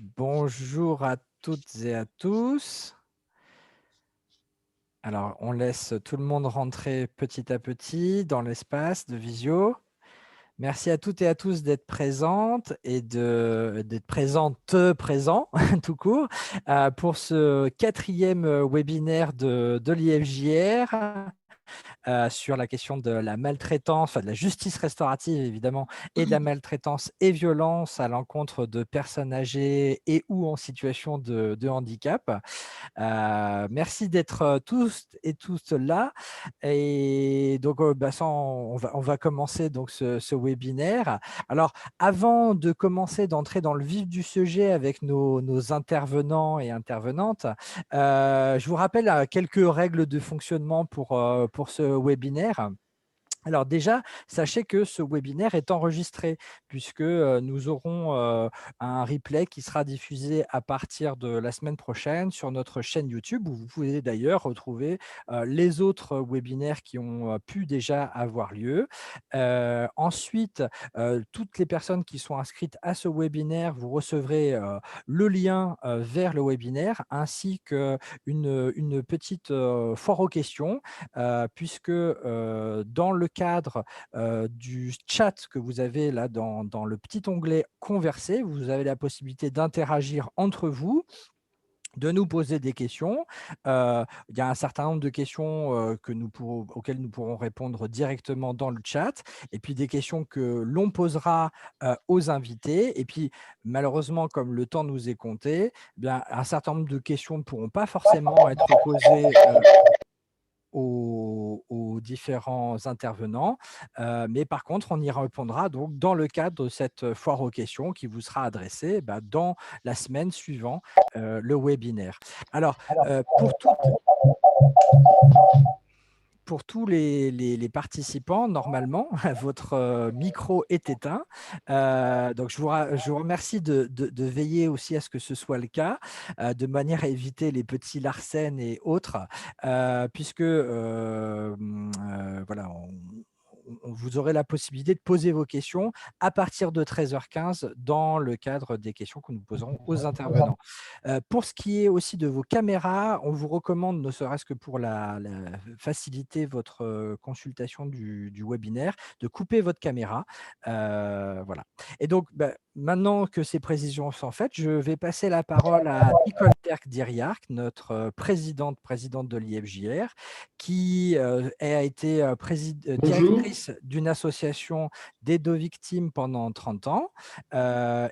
Bonjour à toutes et à tous. Alors, on laisse tout le monde rentrer petit à petit dans l'espace de visio. Merci à toutes et à tous d'être présentes et d'être présents tout court, pour ce 4e webinaire de l'IFJR. Sur la question de la maltraitance, enfin de la justice restaurative évidemment, et de la maltraitance et violence à l'encontre de personnes âgées et ou en situation de handicap. Merci d'être tous et toutes là. Et donc, on va commencer donc ce webinaire. Alors, avant de commencer, d'entrer dans le vif du sujet avec nos intervenants et intervenantes, je vous rappelle quelques règles de fonctionnement pour ce webinaire. Alors déjà, sachez que ce webinaire est enregistré puisque nous aurons un replay qui sera diffusé à partir de la semaine prochaine sur notre chaîne YouTube, où vous pouvez d'ailleurs retrouver les autres webinaires qui ont pu déjà avoir lieu. Ensuite, toutes les personnes qui sont inscrites à ce webinaire, vous recevrez le lien vers le webinaire ainsi qu'une petite foire aux questions, puisque dans le cadre du chat que vous avez là dans le petit onglet Converser, vous avez la possibilité d'interagir entre vous, de nous poser des questions. Il y a un certain nombre de questions auxquelles nous pourrons répondre directement dans le chat, et puis des questions que l'on posera aux invités. Et puis, malheureusement, comme le temps nous est compté, eh bien, un certain nombre de questions ne pourront pas forcément être posées aux différents intervenants. Mais par contre, on y répondra donc dans le cadre de cette foire aux questions qui vous sera adressée dans la semaine suivant le webinaire. Alors, pour tous les participants, normalement, votre micro est éteint. Donc, je vous remercie de veiller aussi à ce que ce soit le cas, de manière à éviter les petits larcènes et autres, puisque voilà, vous aurez la possibilité de poser vos questions à partir de 13h15 dans le cadre des questions que nous poserons aux intervenants. Pour ce qui est aussi de vos caméras, on vous recommande, ne serait-ce que pour faciliter votre consultation du webinaire, de couper votre caméra. Voilà. Et donc, maintenant que ces précisions sont faites, je vais passer la parole à Nicole Terck-Diriarc, notre présidente de l'IFJR, qui a été Bonjour. directrice d'une association d'aide-aux-victimes pendant 30 ans,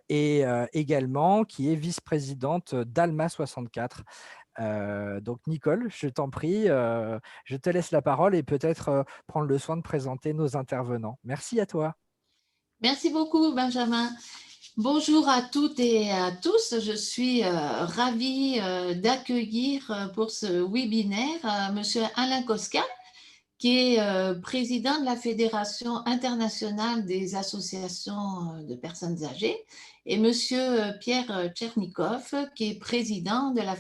et également qui est vice-présidente d'Alma 64. Donc Nicole, je t'en prie, je te laisse la parole et peut-être prendre le soin de présenter nos intervenants. Merci à toi. Merci beaucoup, Benjamin. Bonjour à toutes et à tous. Je suis ravie d'accueillir pour ce webinaire Monsieur Alain Kosca, qui est président de la Fédération internationale des associations de personnes âgées, et Monsieur Pierre Tchernikov, qui est président de la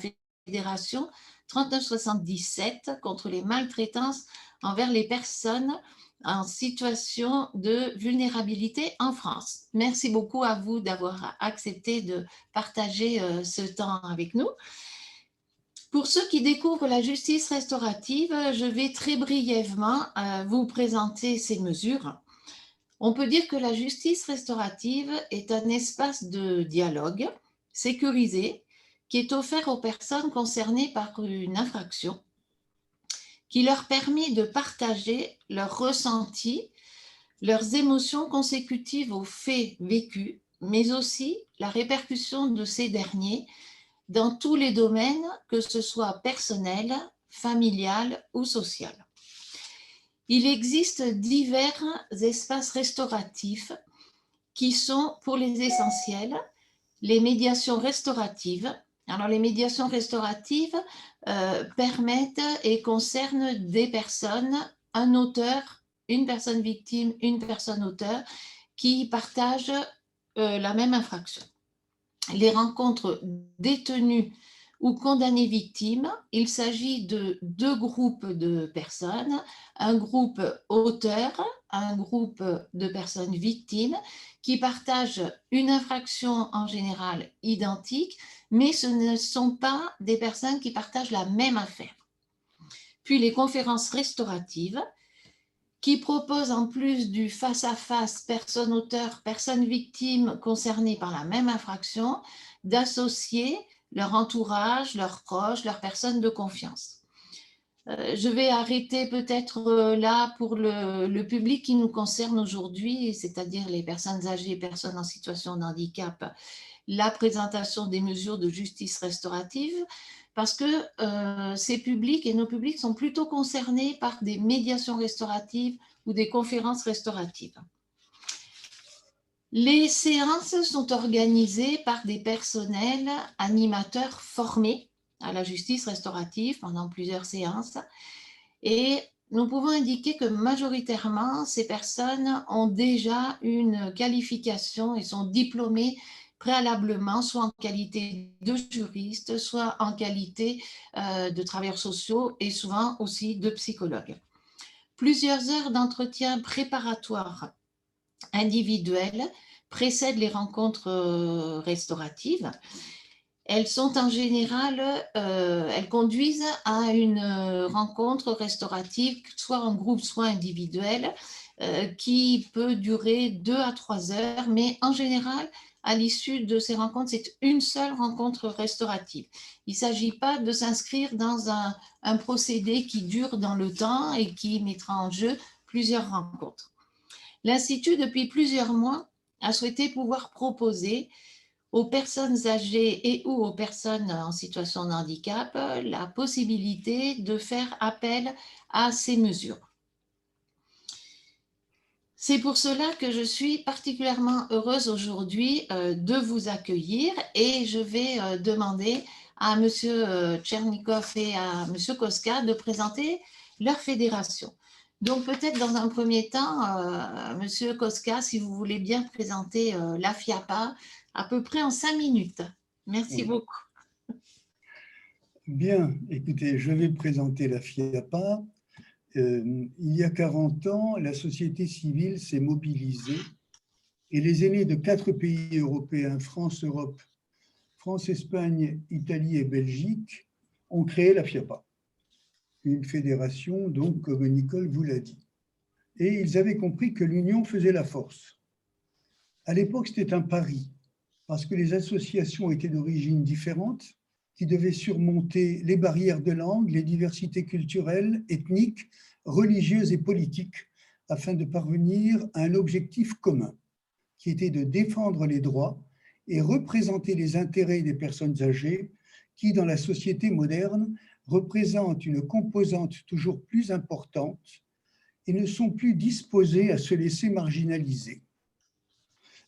Fédération 3977 contre les maltraitances envers les personnes en situation de vulnérabilité en France. Merci beaucoup à vous d'avoir accepté de partager ce temps avec nous. Pour ceux qui découvrent la justice restaurative, je vais très brièvement vous présenter ces mesures. On peut dire que la justice restaurative est un espace de dialogue sécurisé qui est offert aux personnes concernées par une infraction, qui leur permet de partager leurs ressentis, leurs émotions consécutives aux faits vécus, mais aussi la répercussion de ces derniers dans tous les domaines, que ce soit personnel, familial ou social. Il existe divers espaces restauratifs qui sont, pour les essentiels, les médiations restauratives. Alors, les médiations restauratives permettent et concernent des personnes, un auteur, une personne victime, une personne auteur, qui partagent la même infraction. Les rencontres détenus ou condamnés victimes, il s'agit de deux groupes de personnes, un groupe auteur, un groupe de personnes victimes qui partagent une infraction en général identique, mais ce ne sont pas des personnes qui partagent la même affaire. Puis les conférences restauratives, qui proposent en plus du face-à-face personne-auteur, personne-victime concernée par la même infraction, d'associer leur entourage, leurs proches, leurs personnes de confiance. Je vais arrêter peut-être là pour le public qui nous concerne aujourd'hui, c'est-à-dire les personnes âgées, personnes en situation de handicap, la présentation des mesures de justice restaurative, parce que ces publics et nos publics sont plutôt concernés par des médiations restauratives ou des conférences restauratives. Les séances sont organisées par des personnels animateurs formés à la justice restaurative pendant plusieurs séances, et nous pouvons indiquer que majoritairement, ces personnes ont déjà une qualification et sont diplômées préalablement, soit en qualité de juriste, soit en qualité de travailleurs sociaux et souvent aussi de psychologues. Plusieurs heures d'entretien préparatoire individuel précèdent les rencontres restauratives. Elles sont en général, elles conduisent à une rencontre restaurative, soit en groupe, soit individuelle, qui peut durer 2 à 3 heures, mais en général, à l'issue de ces rencontres, c'est une seule rencontre restaurative. Il ne s'agit pas de s'inscrire dans un procédé qui dure dans le temps et qui mettra en jeu plusieurs rencontres. L'Institut, depuis plusieurs mois, a souhaité pouvoir proposer aux personnes âgées et ou aux personnes en situation de handicap la possibilité de faire appel à ces mesures. C'est pour cela que je suis particulièrement heureuse aujourd'hui de vous accueillir, et je vais demander à M. Tchernikov et à M. Koska de présenter leur fédération. Donc peut-être dans un premier temps, M. Koska, si vous voulez bien présenter la FIAPA à peu près en 5 minutes. Merci beaucoup. Bien, écoutez, je vais présenter la FIAPA. Il y a 40 ans, la société civile s'est mobilisée et les aînés de 4 pays européens, France, Europe, France, Espagne, Italie et Belgique, ont créé la FIAPA, une fédération, donc, comme Nicole vous l'a dit. Et ils avaient compris que l'union faisait la force. À l'époque, c'était un pari, parce que les associations étaient d'origine différente, qui devaient surmonter les barrières de langue, les diversités culturelles, ethniques, religieuses et politiques, afin de parvenir à un objectif commun, qui était de défendre les droits et représenter les intérêts des personnes âgées, qui, dans la société moderne, représentent une composante toujours plus importante et ne sont plus disposées à se laisser marginaliser.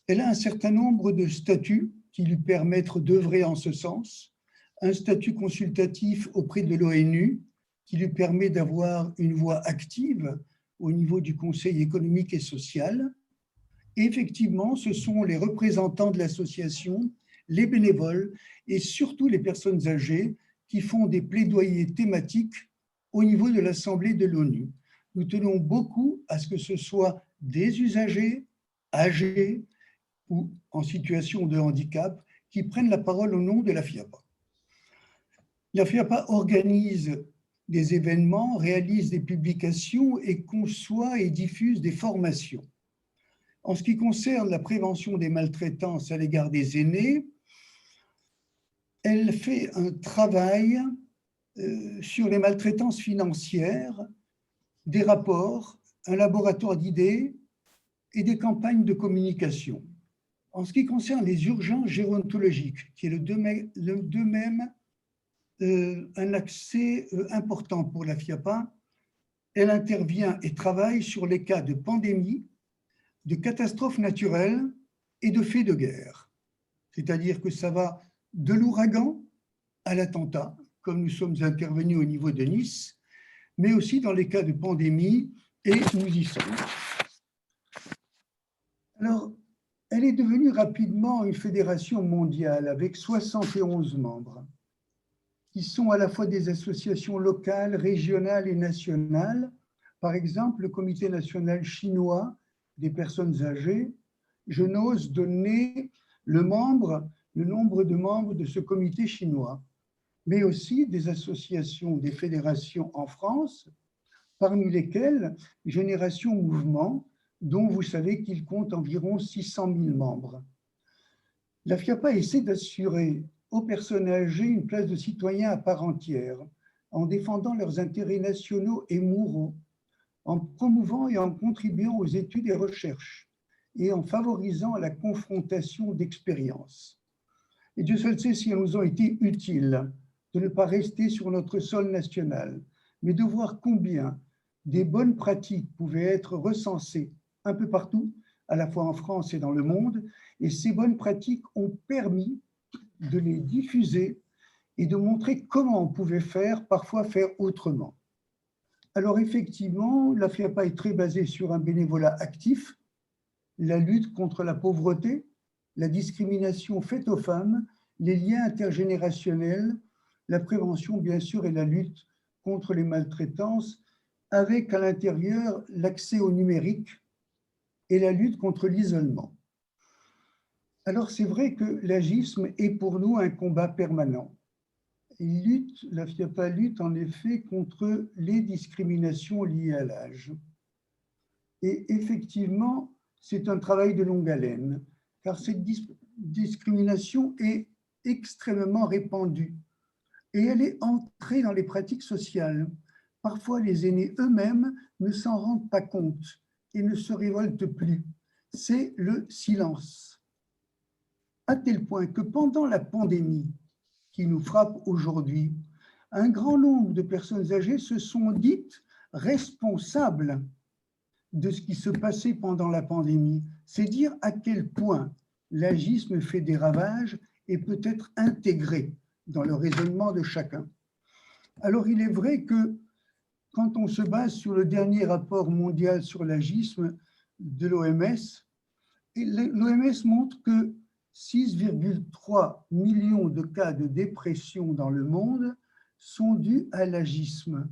Elle a un certain nombre de statuts qui lui permettent d'œuvrer en ce sens. Un statut consultatif auprès de l'ONU qui lui permet d'avoir une voix active au niveau du Conseil économique et social. Et effectivement, ce sont les représentants de l'association, les bénévoles et surtout les personnes âgées qui font des plaidoyers thématiques au niveau de l'Assemblée de l'ONU. Nous tenons beaucoup à ce que ce soit des usagers, âgés ou en situation de handicap qui prennent la parole au nom de la FIAPA. La FIAPA organise des événements, réalise des publications et conçoit et diffuse des formations. En ce qui concerne la prévention des maltraitances à l'égard des aînés, elle fait un travail sur les maltraitances financières, des rapports, un laboratoire d'idées et des campagnes de communication. En ce qui concerne les urgences gérontologiques, qui est le domaine un accès important pour la FIAPA, elle intervient et travaille sur les cas de pandémie, de catastrophes naturelles et de faits de guerre. C'est-à-dire que ça va de l'ouragan à l'attentat, comme nous sommes intervenus au niveau de Nice, mais aussi dans les cas de pandémie, et nous y sommes. Alors, elle est devenue rapidement une fédération mondiale avec 71 membres, qui sont à la fois des associations locales, régionales et nationales, Par exemple, le Comité national chinois des personnes âgées, je n'ose donner le nombre de membres de ce comité chinois, mais aussi des associations, des fédérations en France, parmi lesquelles Génération Mouvement, dont vous savez qu'il compte environ 600 000 membres. La FIAPA essaie d'assurer aux personnes âgées une place de citoyen à part entière, en défendant leurs intérêts nationaux et moraux, en promouvant et en contribuant aux études et recherches, et en favorisant la confrontation d'expériences. Et Dieu seul sait si elles nous ont été utiles de ne pas rester sur notre sol national, mais de voir combien des bonnes pratiques pouvaient être recensées un peu partout, à la fois en France et dans le monde, et ces bonnes pratiques ont permis de les diffuser et de montrer comment on pouvait parfois faire autrement. Alors effectivement, la FIAPA est très basée sur un bénévolat actif, la lutte contre la pauvreté, la discrimination faite aux femmes, les liens intergénérationnels, la prévention bien sûr et la lutte contre les maltraitances, avec à l'intérieur l'accès au numérique et la lutte contre l'isolement. Alors c'est vrai que l'agisme est pour nous un combat permanent. La FIAPA lutte en effet contre les discriminations liées à l'âge. Et effectivement, c'est un travail de longue haleine, car cette discrimination est extrêmement répandue et elle est entrée dans les pratiques sociales. Parfois, les aînés eux-mêmes ne s'en rendent pas compte et ne se révoltent plus. C'est le silence. À tel point que pendant la pandémie qui nous frappe aujourd'hui, un grand nombre de personnes âgées se sont dites responsables de ce qui se passait pendant la pandémie. C'est dire à quel point l'agisme fait des ravages et peut être intégré dans le raisonnement de chacun. Alors il est vrai que quand on se base sur le dernier rapport mondial sur l'agisme de l'OMS, l'OMS montre que 6,3 millions de cas de dépression dans le monde sont dus à l'agisme.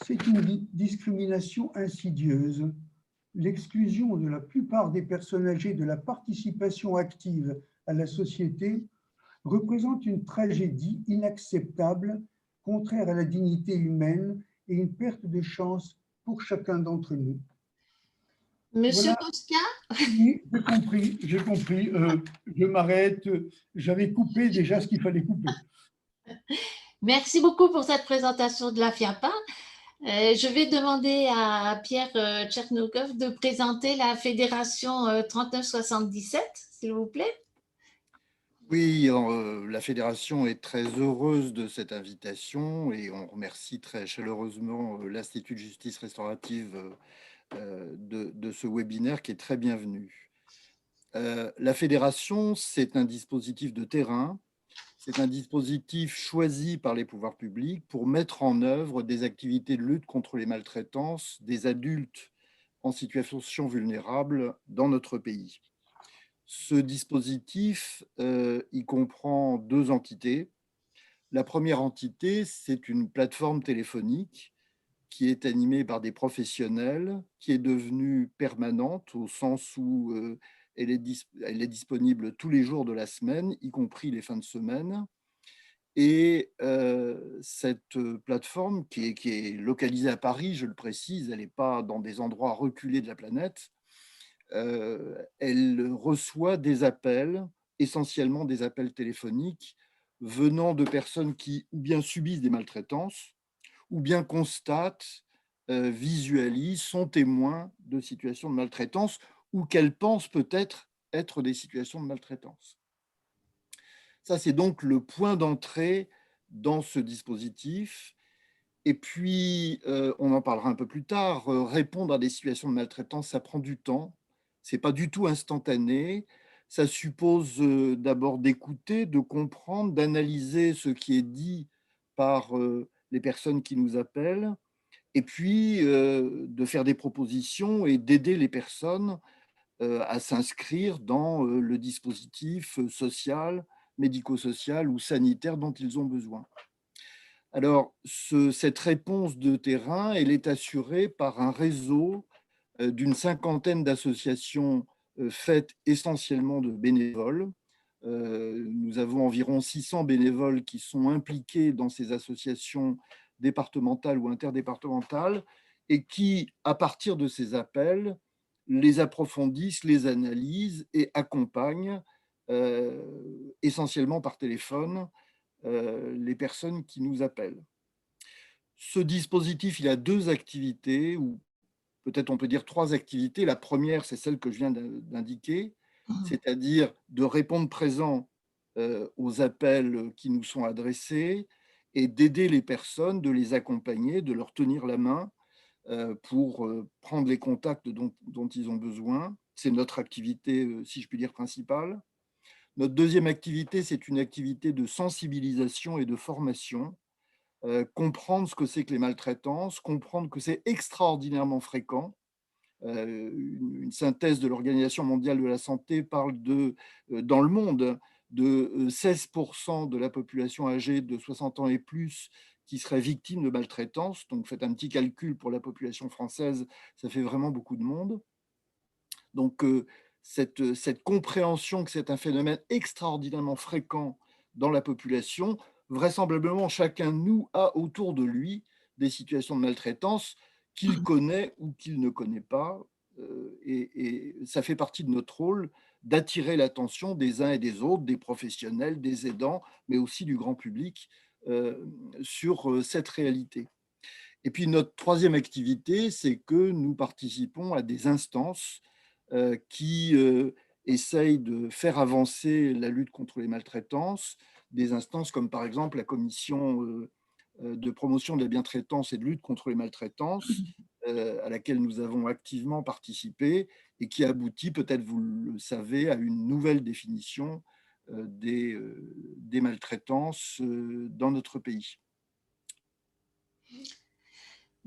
C'est une discrimination insidieuse. L'exclusion de la plupart des personnes âgées de la participation active à la société représente une tragédie inacceptable, contraire à la dignité humaine et une perte de chance pour chacun d'entre nous. Monsieur Voilà. Kostka? Oui, j'ai compris. Je m'arrête. J'avais coupé déjà ce qu'il fallait couper. Merci beaucoup pour cette présentation de la FIAPA. Je vais demander à Pierre Tchernoukov de présenter la fédération 3977, s'il vous plaît. Oui, la fédération est très heureuse de cette invitation et on remercie très chaleureusement l'Institut de justice restaurative de ce webinaire qui est très bienvenu. La fédération, c'est un dispositif de terrain, c'est un dispositif choisi par les pouvoirs publics pour mettre en œuvre des activités de lutte contre les maltraitances des adultes en situation vulnérable dans notre pays. Ce dispositif, il comprend deux entités. La première entité, c'est une plateforme téléphonique qui est animée par des professionnels, qui est devenue permanente au sens où elle est disponible tous les jours de la semaine, y compris les fins de semaine. Et cette plateforme, qui est localisée à Paris, je le précise, elle n'est pas dans des endroits reculés de la planète, elle reçoit des appels, essentiellement des appels téléphoniques, venant de personnes qui ou bien subissent des maltraitances, ou bien constatent, visualisent, sont témoins de situations de maltraitance, ou qu'elles pensent peut-être être des situations de maltraitance. Ça, c'est donc le point d'entrée dans ce dispositif. Et puis, on en parlera un peu plus tard, répondre à des situations de maltraitance, ça prend du temps. Ce n'est pas du tout instantané. Ça suppose d'abord d'écouter, de comprendre, d'analyser ce qui est dit par les personnes qui nous appellent, et puis de faire des propositions et d'aider les personnes à s'inscrire dans le dispositif social, médico-social ou sanitaire dont ils ont besoin. Alors, cette réponse de terrain, elle est assurée par un réseau d'une cinquantaine d'associations faites essentiellement de bénévoles. Nous avons environ 600 bénévoles qui sont impliqués dans ces associations départementales ou interdépartementales et qui, à partir de ces appels, les approfondissent, les analysent et accompagnent essentiellement par téléphone les personnes qui nous appellent. Ce dispositif, il a deux activités, ou peut-être on peut dire trois activités. La première, c'est celle que je viens d'indiquer, c'est-à-dire de répondre présent aux appels qui nous sont adressés et d'aider les personnes, de les accompagner, de leur tenir la main pour prendre les contacts dont ils ont besoin. C'est notre activité, si je puis dire, principale. Notre deuxième activité, c'est une activité de sensibilisation et de formation. Comprendre ce que c'est que les maltraitances, comprendre que c'est extraordinairement fréquent. Une synthèse de l'Organisation mondiale de la santé parle dans le monde, de 16% de la population âgée de 60 ans et plus qui serait victime de maltraitance. Donc, faites un petit calcul pour la population française, ça fait vraiment beaucoup de monde. Donc, cette compréhension que c'est un phénomène extraordinairement fréquent dans la population, vraisemblablement, chacun de nous a autour de lui des situations de maltraitance qu'il connaît ou qu'il ne connaît pas. Et ça fait partie de notre rôle d'attirer l'attention des uns et des autres, des professionnels, des aidants, mais aussi du grand public sur cette réalité. Et puis notre troisième activité, c'est que nous participons à des instances qui essayent de faire avancer la lutte contre les maltraitances, des instances comme par exemple la commission de promotion de la bientraitance et de lutte contre les maltraitances, à laquelle nous avons activement participé et qui aboutit, peut-être vous le savez, à une nouvelle définition des maltraitances dans notre pays.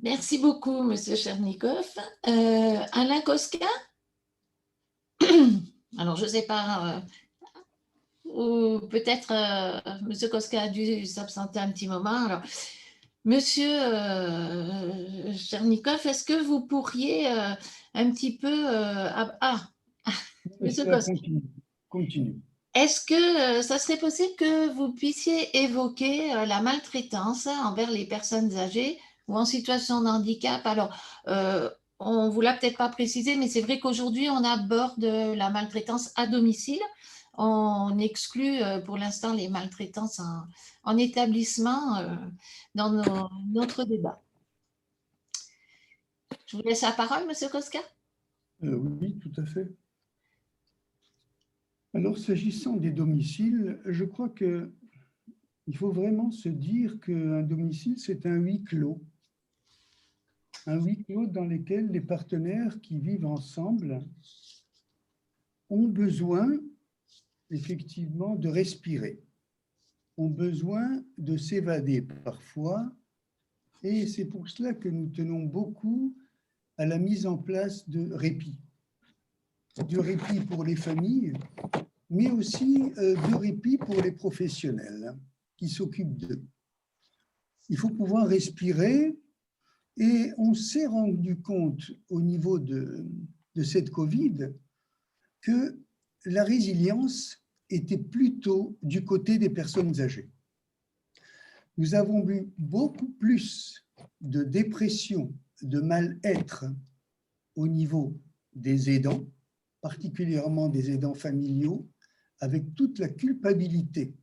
Merci beaucoup, Monsieur Chernikov. Alain Kostka? Alors, je ne sais pas, ou peut-être Monsieur Kostka a dû s'absenter un petit moment. Alors, Monsieur Chernikov, est-ce que vous pourriez un petit peu... Monsieur Kostka, continue. est-ce que ça serait possible que vous puissiez évoquer la maltraitance envers les personnes âgées ou en situation de handicap? Alors, on ne vous l'a peut-être pas précisé, mais c'est vrai qu'aujourd'hui, on aborde la maltraitance à domicile. On exclut pour l'instant les maltraitances en établissement dans notre débat. Je vous laisse la parole, Monsieur Kostka. Oui, tout à fait. Alors, s'agissant des domiciles, je crois qu'il faut vraiment se dire qu'un domicile, c'est un huis clos. Un huis clos dans lequel les partenaires qui vivent ensemble ont besoin, effectivement, de respirer, ont besoin de s'évader parfois, et c'est pour cela que nous tenons beaucoup à la mise en place de répit. Du répit pour les familles, mais aussi du répit pour les professionnels qui s'occupent d'eux. Il faut pouvoir respirer, et on s'est rendu compte au niveau de cette Covid que la résilience était plutôt du côté des personnes âgées. Nous avons vu beaucoup plus de dépression, de mal-être au niveau des aidants, particulièrement des aidants familiaux, avec toute la culpabilité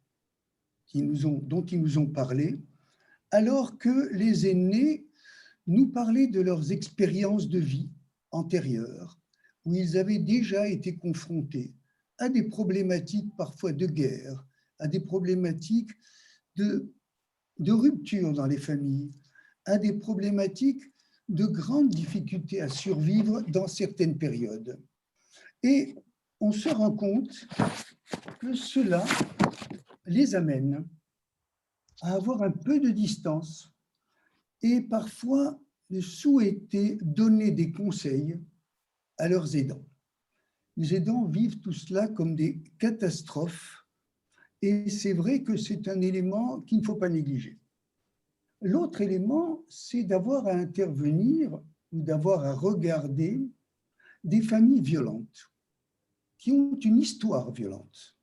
dont ils nous ont parlé, alors que les aînés nous parlaient de leurs expériences de vie antérieures, où ils avaient déjà été confrontés à des problématiques parfois de guerre, à des problématiques de rupture dans les familles, à des problématiques de grandes difficultés à survivre dans certaines périodes. Et on se rend compte que cela les amène à avoir un peu de distance et parfois de souhaiter donner des conseils à leurs aidants. Les aidants vivent tout cela comme des catastrophes, et c'est vrai que c'est un élément qu'il ne faut pas négliger. L'autre élément, c'est d'avoir à intervenir ou d'avoir à regarder des familles violentes qui ont une histoire violente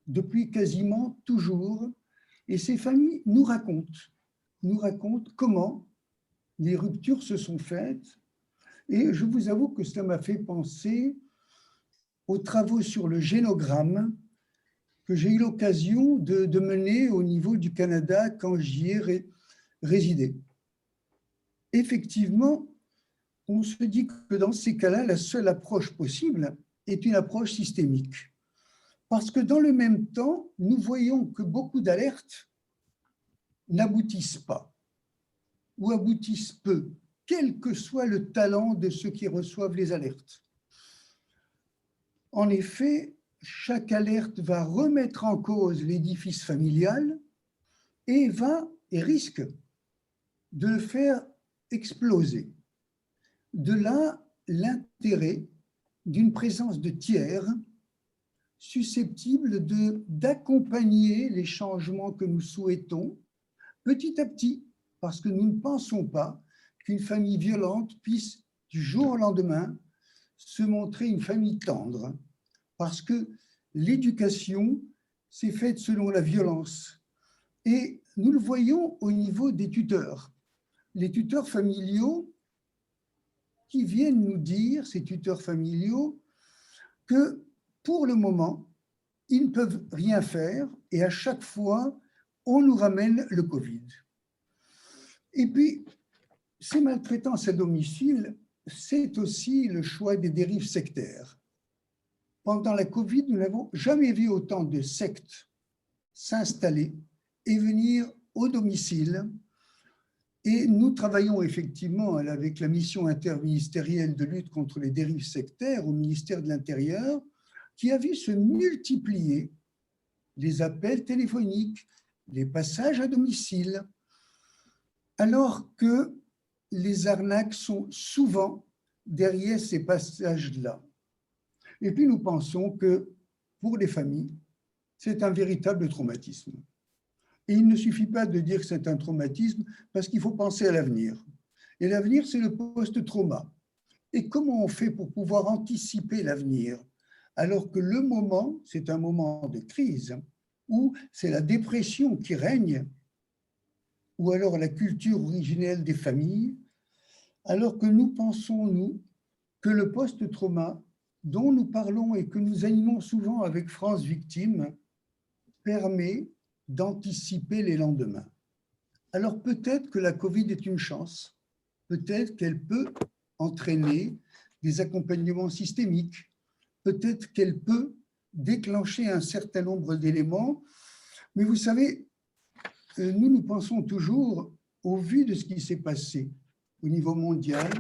depuis quasiment toujours. Et ces familles nous racontent comment les ruptures se sont faites. Et je vous avoue que cela m'a fait penser aux travaux sur le génogramme que j'ai eu l'occasion de mener au niveau du Canada quand j'y ai résidé. Effectivement, on se dit que dans ces cas-là, la seule approche possible est une approche systémique. Parce que dans le même temps, nous voyons que beaucoup d'alertes n'aboutissent pas ou aboutissent peu, quel que soit le talent de ceux qui reçoivent les alertes. En effet, chaque alerte va remettre en cause l'édifice familial et risque de le faire exploser. De là, l'intérêt d'une présence de tiers susceptibles d'accompagner les changements que nous souhaitons petit à petit, parce que nous ne pensons pas qu'une famille violente puisse, du jour au lendemain, se montrer une famille tendre, parce que l'éducation s'est faite selon la violence. Et nous le voyons au niveau des tuteurs. Les tuteurs familiaux qui viennent nous dire, ces tuteurs familiaux, que pour le moment, ils ne peuvent rien faire et à chaque fois, on nous ramène le Covid. Et puis, ces maltraitances à domicile, c'est aussi le choix des dérives sectaires. Pendant la Covid, nous n'avons jamais vu autant de sectes s'installer et venir au domicile. Et nous travaillons effectivement avec la mission interministérielle de lutte contre les dérives sectaires au ministère de l'Intérieur, qui a vu se multiplier les appels téléphoniques, les passages à domicile, alors que les arnaques sont souvent derrière ces passages-là. Et puis nous pensons que pour les familles, c'est un véritable traumatisme. Et il ne suffit pas de dire que c'est un traumatisme parce qu'il faut penser à l'avenir. Et l'avenir, c'est le post-trauma. Et comment on fait pour pouvoir anticiper l'avenir alors que le moment, c'est un moment de crise où c'est la dépression qui règne ou alors la culture originelle des familles, alors que nous pensons, nous, que le post-trauma dont nous parlons et que nous animons souvent avec France Victime permet d'anticiper les lendemains. Alors peut-être que la Covid est une chance, peut-être qu'elle peut entraîner des accompagnements systémiques, peut-être qu'elle peut déclencher un certain nombre d'éléments, mais vous savez, nous pensons toujours, au vu de ce qui s'est passé au niveau mondial,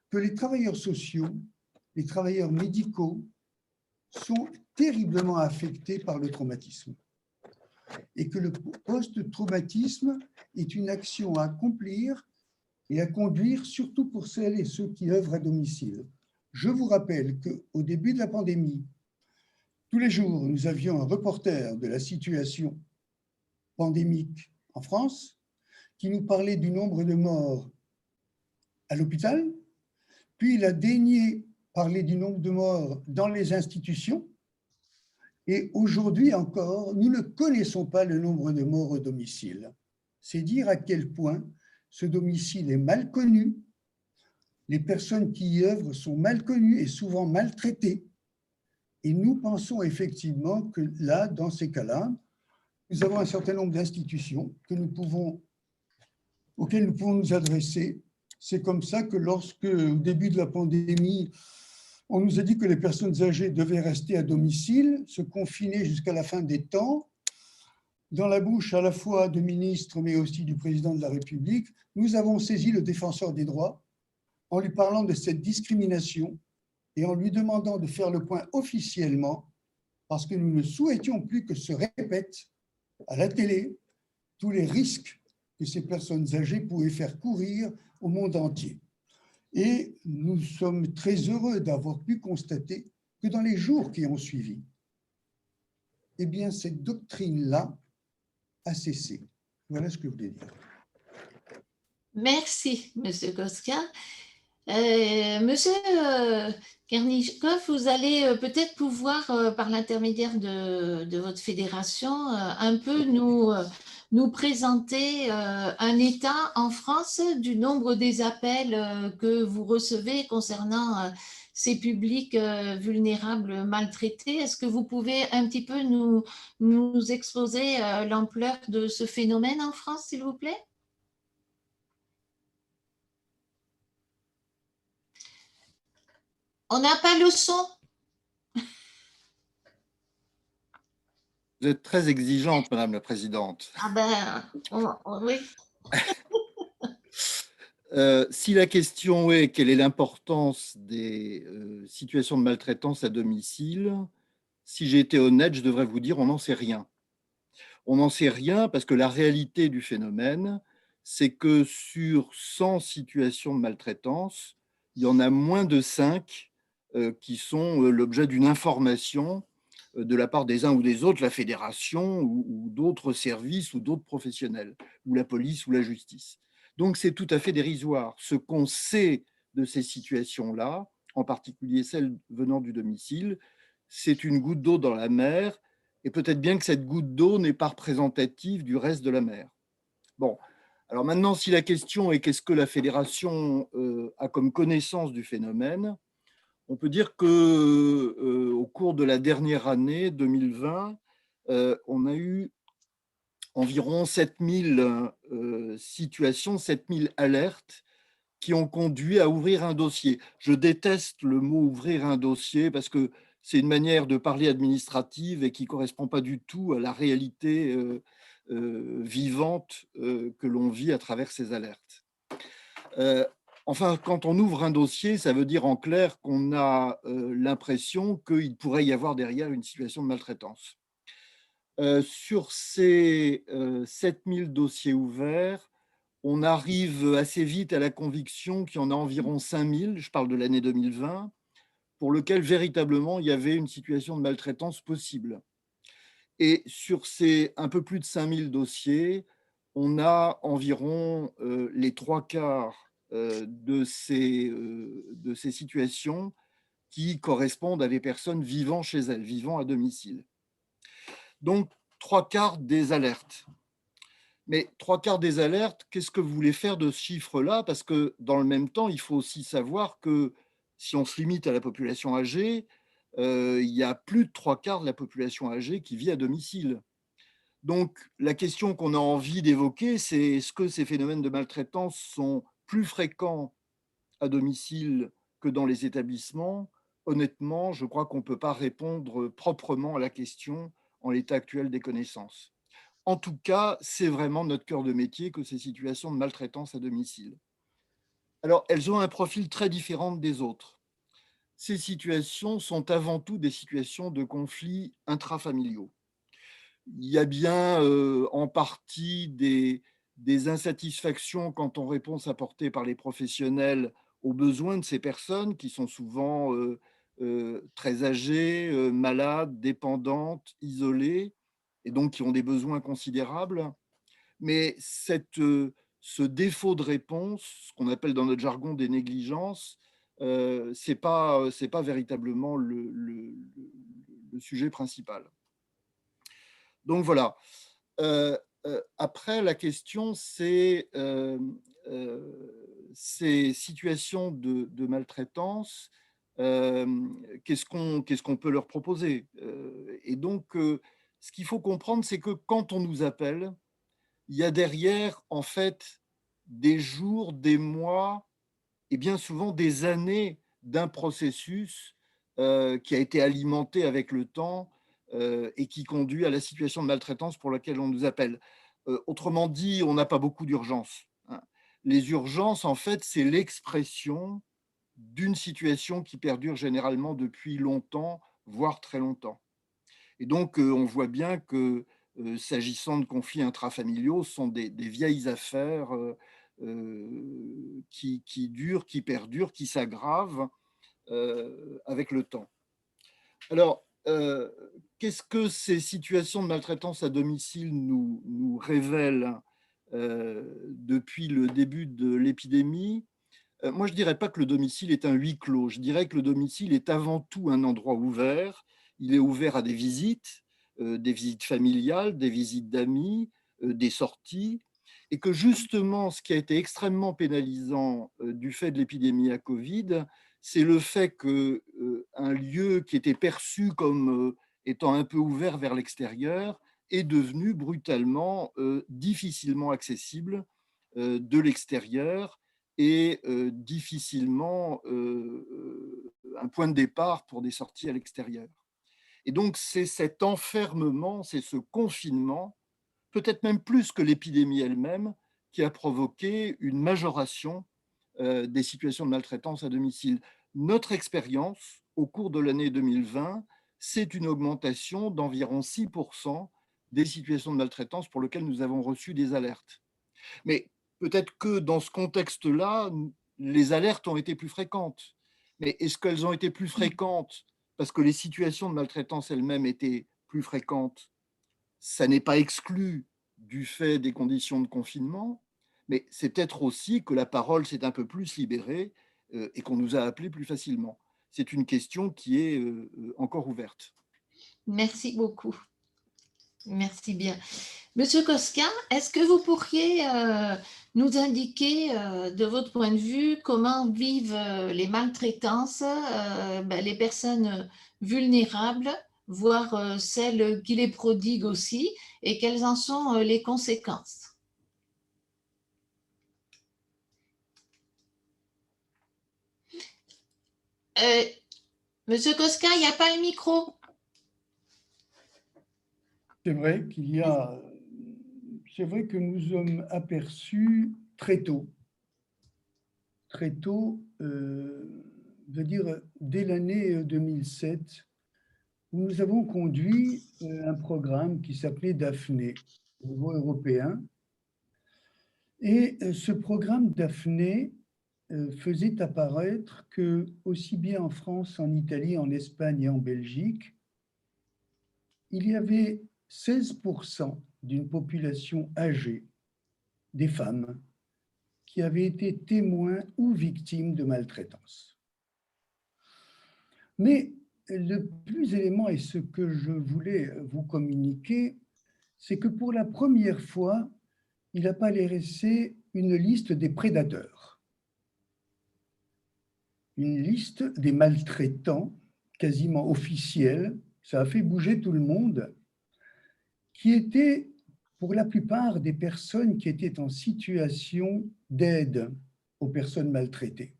que les travailleurs sociaux, les travailleurs médicaux sont terriblement affectés par le traumatisme et que le post-traumatisme est une action à accomplir et à conduire, surtout pour celles et ceux qui œuvrent à domicile. Je vous rappelle qu'au début de la pandémie, tous les jours, nous avions un reporter de la situation pandémique en France qui nous parlait du nombre de morts à l'hôpital, puis il a daigné parler du nombre de morts dans les institutions, et aujourd'hui encore, nous ne connaissons pas le nombre de morts au domicile. C'est dire à quel point ce domicile est mal connu, les personnes qui y œuvrent sont mal connues et souvent maltraitées, et nous pensons effectivement que là, dans ces cas-là, nous avons un certain nombre d'institutions auxquelles nous pouvons nous adresser. C'est comme ça que lorsque, au début de la pandémie, on nous a dit que les personnes âgées devaient rester à domicile, se confiner jusqu'à la fin des temps, dans la bouche à la fois de ministres, mais aussi du président de la République, nous avons saisi le défenseur des droits en lui parlant de cette discrimination et en lui demandant de faire le point officiellement, parce que nous ne souhaitions plus que se répètent à la télé tous les risques que ces personnes âgées pouvaient faire courir au monde entier. Et nous sommes très heureux d'avoir pu constater que dans les jours qui ont suivi, eh bien, cette doctrine-là a cessé. Voilà ce que je voulais dire. Merci, Monsieur Koska. Monsieur Kernikov, vous allez peut-être pouvoir, par l'intermédiaire de votre fédération, un peu nous présenter un état en France du nombre des appels que vous recevez concernant ces publics vulnérables maltraités. Est-ce que vous pouvez un petit peu nous exposer l'ampleur de ce phénomène en France, s'il vous plaît? On n'a pas le son. Vous êtes très exigeante, Madame la Présidente. Ah ben, oui. Si la question est quelle est l'importance des situations de maltraitance à domicile, si j'ai été honnête, je devrais vous dire on n'en sait rien. On n'en sait rien parce que la réalité du phénomène, c'est que sur 100 situations de maltraitance, il y en a moins de 5 qui sont l'objet d'une information de la part des uns ou des autres, la fédération ou d'autres services ou d'autres professionnels, ou la police ou la justice. Donc c'est tout à fait dérisoire. Ce qu'on sait de ces situations-là, en particulier celles venant du domicile, c'est une goutte d'eau dans la mer, et peut-être bien que cette goutte d'eau n'est pas représentative du reste de la mer. Bon, alors maintenant, si la question est qu'est-ce que la fédération a comme connaissance du phénomène, on peut dire que au cours de la dernière année 2020, on a eu environ 7000 situations, 7000 alertes qui ont conduit à ouvrir un dossier. Je déteste le mot ouvrir un dossier parce que c'est une manière de parler administrative et qui ne correspond pas du tout à la réalité vivante que l'on vit à travers ces alertes. Enfin, quand on ouvre un dossier, ça veut dire en clair qu'on a l'impression qu'il pourrait y avoir derrière une situation de maltraitance. Sur ces 7000 dossiers ouverts, on arrive assez vite à la conviction qu'il y en a environ 5000, je parle de l'année 2020, pour lequel véritablement il y avait une situation de maltraitance possible. Et sur ces un peu plus de 5000 dossiers, on a environ les 3/4 de ces situations qui correspondent à des personnes vivant chez elles, vivant à domicile. Donc, 3/4 des alertes. Mais 3/4 des alertes, qu'est-ce que vous voulez faire de ce chiffre-là? Parce que dans le même temps, il faut aussi savoir que si on se limite à la population âgée, il y a plus de 3/4 de la population âgée qui vit à domicile. Donc, la question qu'on a envie d'évoquer, c'est est-ce que ces phénomènes de maltraitance sont plus fréquents à domicile que dans les établissements? Honnêtement, je crois qu'on ne peut pas répondre proprement à la question en l'état actuel des connaissances. En tout cas, c'est vraiment notre cœur de métier que ces situations de maltraitance à domicile. Alors, elles ont un profil très différent des autres. Ces situations sont avant tout des situations de conflits intrafamiliaux. Il y a bien en partie des insatisfactions quant aux réponses apportées par les professionnels aux besoins de ces personnes qui sont souvent très âgées, malades, dépendantes, isolées, et donc qui ont des besoins considérables. Mais ce défaut de réponse, ce qu'on appelle dans notre jargon des négligences, c'est pas véritablement le sujet principal. Donc voilà. Après, la question, c'est ces situations de maltraitance, qu'est-ce qu'on peut leur proposer? Et donc, ce qu'il faut comprendre, c'est que quand on nous appelle, il y a derrière, en fait, des jours, des mois et bien souvent des années d'un processus qui a été alimenté avec le temps et qui conduit à la situation de maltraitance pour laquelle on nous appelle. Autrement dit, on n'a pas beaucoup d'urgences, hein. Les urgences, en fait, c'est l'expression d'une situation qui perdure généralement depuis longtemps, voire très longtemps. Et donc, on voit bien que, s'agissant de conflits intrafamiliaux, ce sont des vieilles affaires qui durent, qui perdurent, qui s'aggravent avec le temps. Alors, qu'est-ce que ces situations de maltraitance à domicile nous révèlent? depuis le début de l'épidémie. Moi, je ne dirais pas que le domicile est un huis clos. Je dirais que le domicile est avant tout un endroit ouvert. Il est ouvert à des visites familiales, des visites d'amis, des sorties, et que justement, ce qui a été extrêmement pénalisant du fait de l'épidémie à Covid, c'est le fait qu'un lieu qui était perçu comme étant un peu ouvert vers l'extérieur est devenu brutalement difficilement accessible de l'extérieur et difficilement un point de départ pour des sorties à l'extérieur. Et donc, c'est cet enfermement, c'est ce confinement, peut-être même plus que l'épidémie elle-même, qui a provoqué une majoration des situations de maltraitance à domicile. Notre expérience au cours de l'année 2020, c'est une augmentation d'environ 6% des situations de maltraitance pour lesquelles nous avons reçu des alertes. Mais peut-être que dans ce contexte-là, les alertes ont été plus fréquentes. Mais est-ce qu'elles ont été plus fréquentes parce que les situations de maltraitance elles-mêmes étaient plus fréquentes? Ça n'est pas exclu du fait des conditions de confinement, mais c'est peut-être aussi que la parole s'est un peu plus libérée et qu'on nous a appelés plus facilement. C'est une question qui est encore ouverte. Merci beaucoup. Merci bien. Monsieur Kostka, est-ce que vous pourriez nous indiquer, de votre point de vue, comment vivent les maltraitances, les personnes vulnérables, voire celles qui les prodiguent aussi, et quelles en sont les conséquences? Monsieur Kostka, il n'y a pas le micro. C'est vrai qu'il y a, c'est vrai que nous sommes aperçus très tôt, je veux dire dès l'année 2007, où nous avons conduit un programme qui s'appelait Daphné au niveau européen. Et ce programme Daphné faisait apparaître que, aussi bien en France, en Italie, en Espagne et en Belgique, il y avait 16% d'une population âgée, des femmes, qui avaient été témoins ou victimes de maltraitance. Mais le plus élément, et ce que je voulais vous communiquer, c'est que pour la première fois, il apparaissait une liste des prédateurs, une liste des maltraitants quasiment officielle, ça a fait bouger tout le monde, qui étaient pour la plupart des personnes qui étaient en situation d'aide aux personnes maltraitées.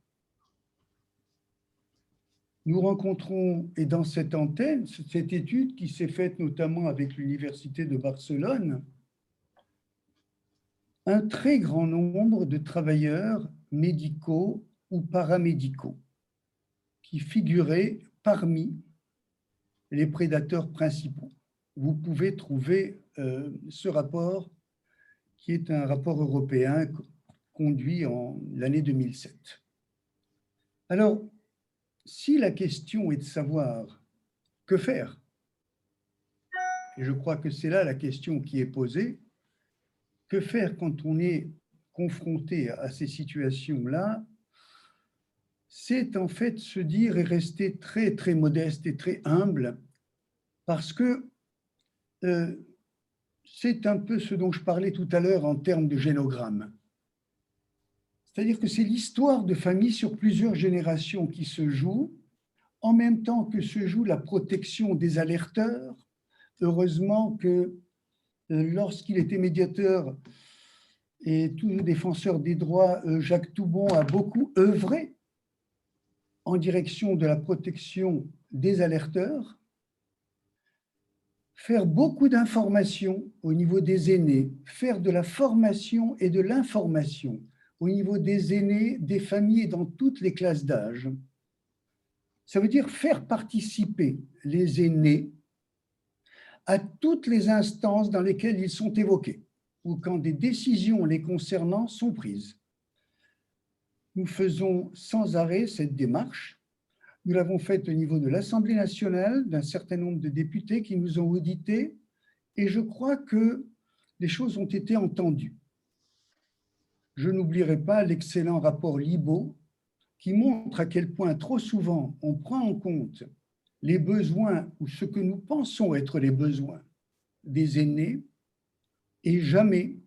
Nous rencontrons, et dans cette antenne, cette étude qui s'est faite notamment avec l'Université de Barcelone, un très grand nombre de travailleurs médicaux ou paramédicaux qui figuraient parmi les prédateurs principaux. Vous pouvez trouver ce rapport, qui est un rapport européen conduit en l'année 2007. Alors, si la question est de savoir que faire, et je crois que c'est là la question qui est posée, que faire quand on est confronté à ces situations-là, c'est en fait se dire et rester très, très modeste et très humble, parce que c'est un peu ce dont je parlais tout à l'heure en termes de génogramme. C'est-à-dire que c'est l'histoire de famille sur plusieurs générations qui se joue, en même temps que se joue la protection des alerteurs. Heureusement que lorsqu'il était médiateur et tout défenseur des droits, Jacques Toubon a beaucoup œuvré en direction de la protection des alerteurs, faire beaucoup d'informations au niveau des aînés, faire de la formation et de l'information au niveau des aînés, des familles et dans toutes les classes d'âge. Ça veut dire faire participer les aînés à toutes les instances dans lesquelles ils sont évoqués ou quand des décisions les concernant sont prises. Nous faisons sans arrêt cette démarche. Nous l'avons faite au niveau de l'Assemblée nationale, d'un certain nombre de députés qui nous ont audités, et je crois que les choses ont été entendues. je n'oublierai pas l'excellent rapport Libaud qui montre à quel point trop souvent on prend en compte les besoins ou ce que nous pensons être les besoins des aînés et jamais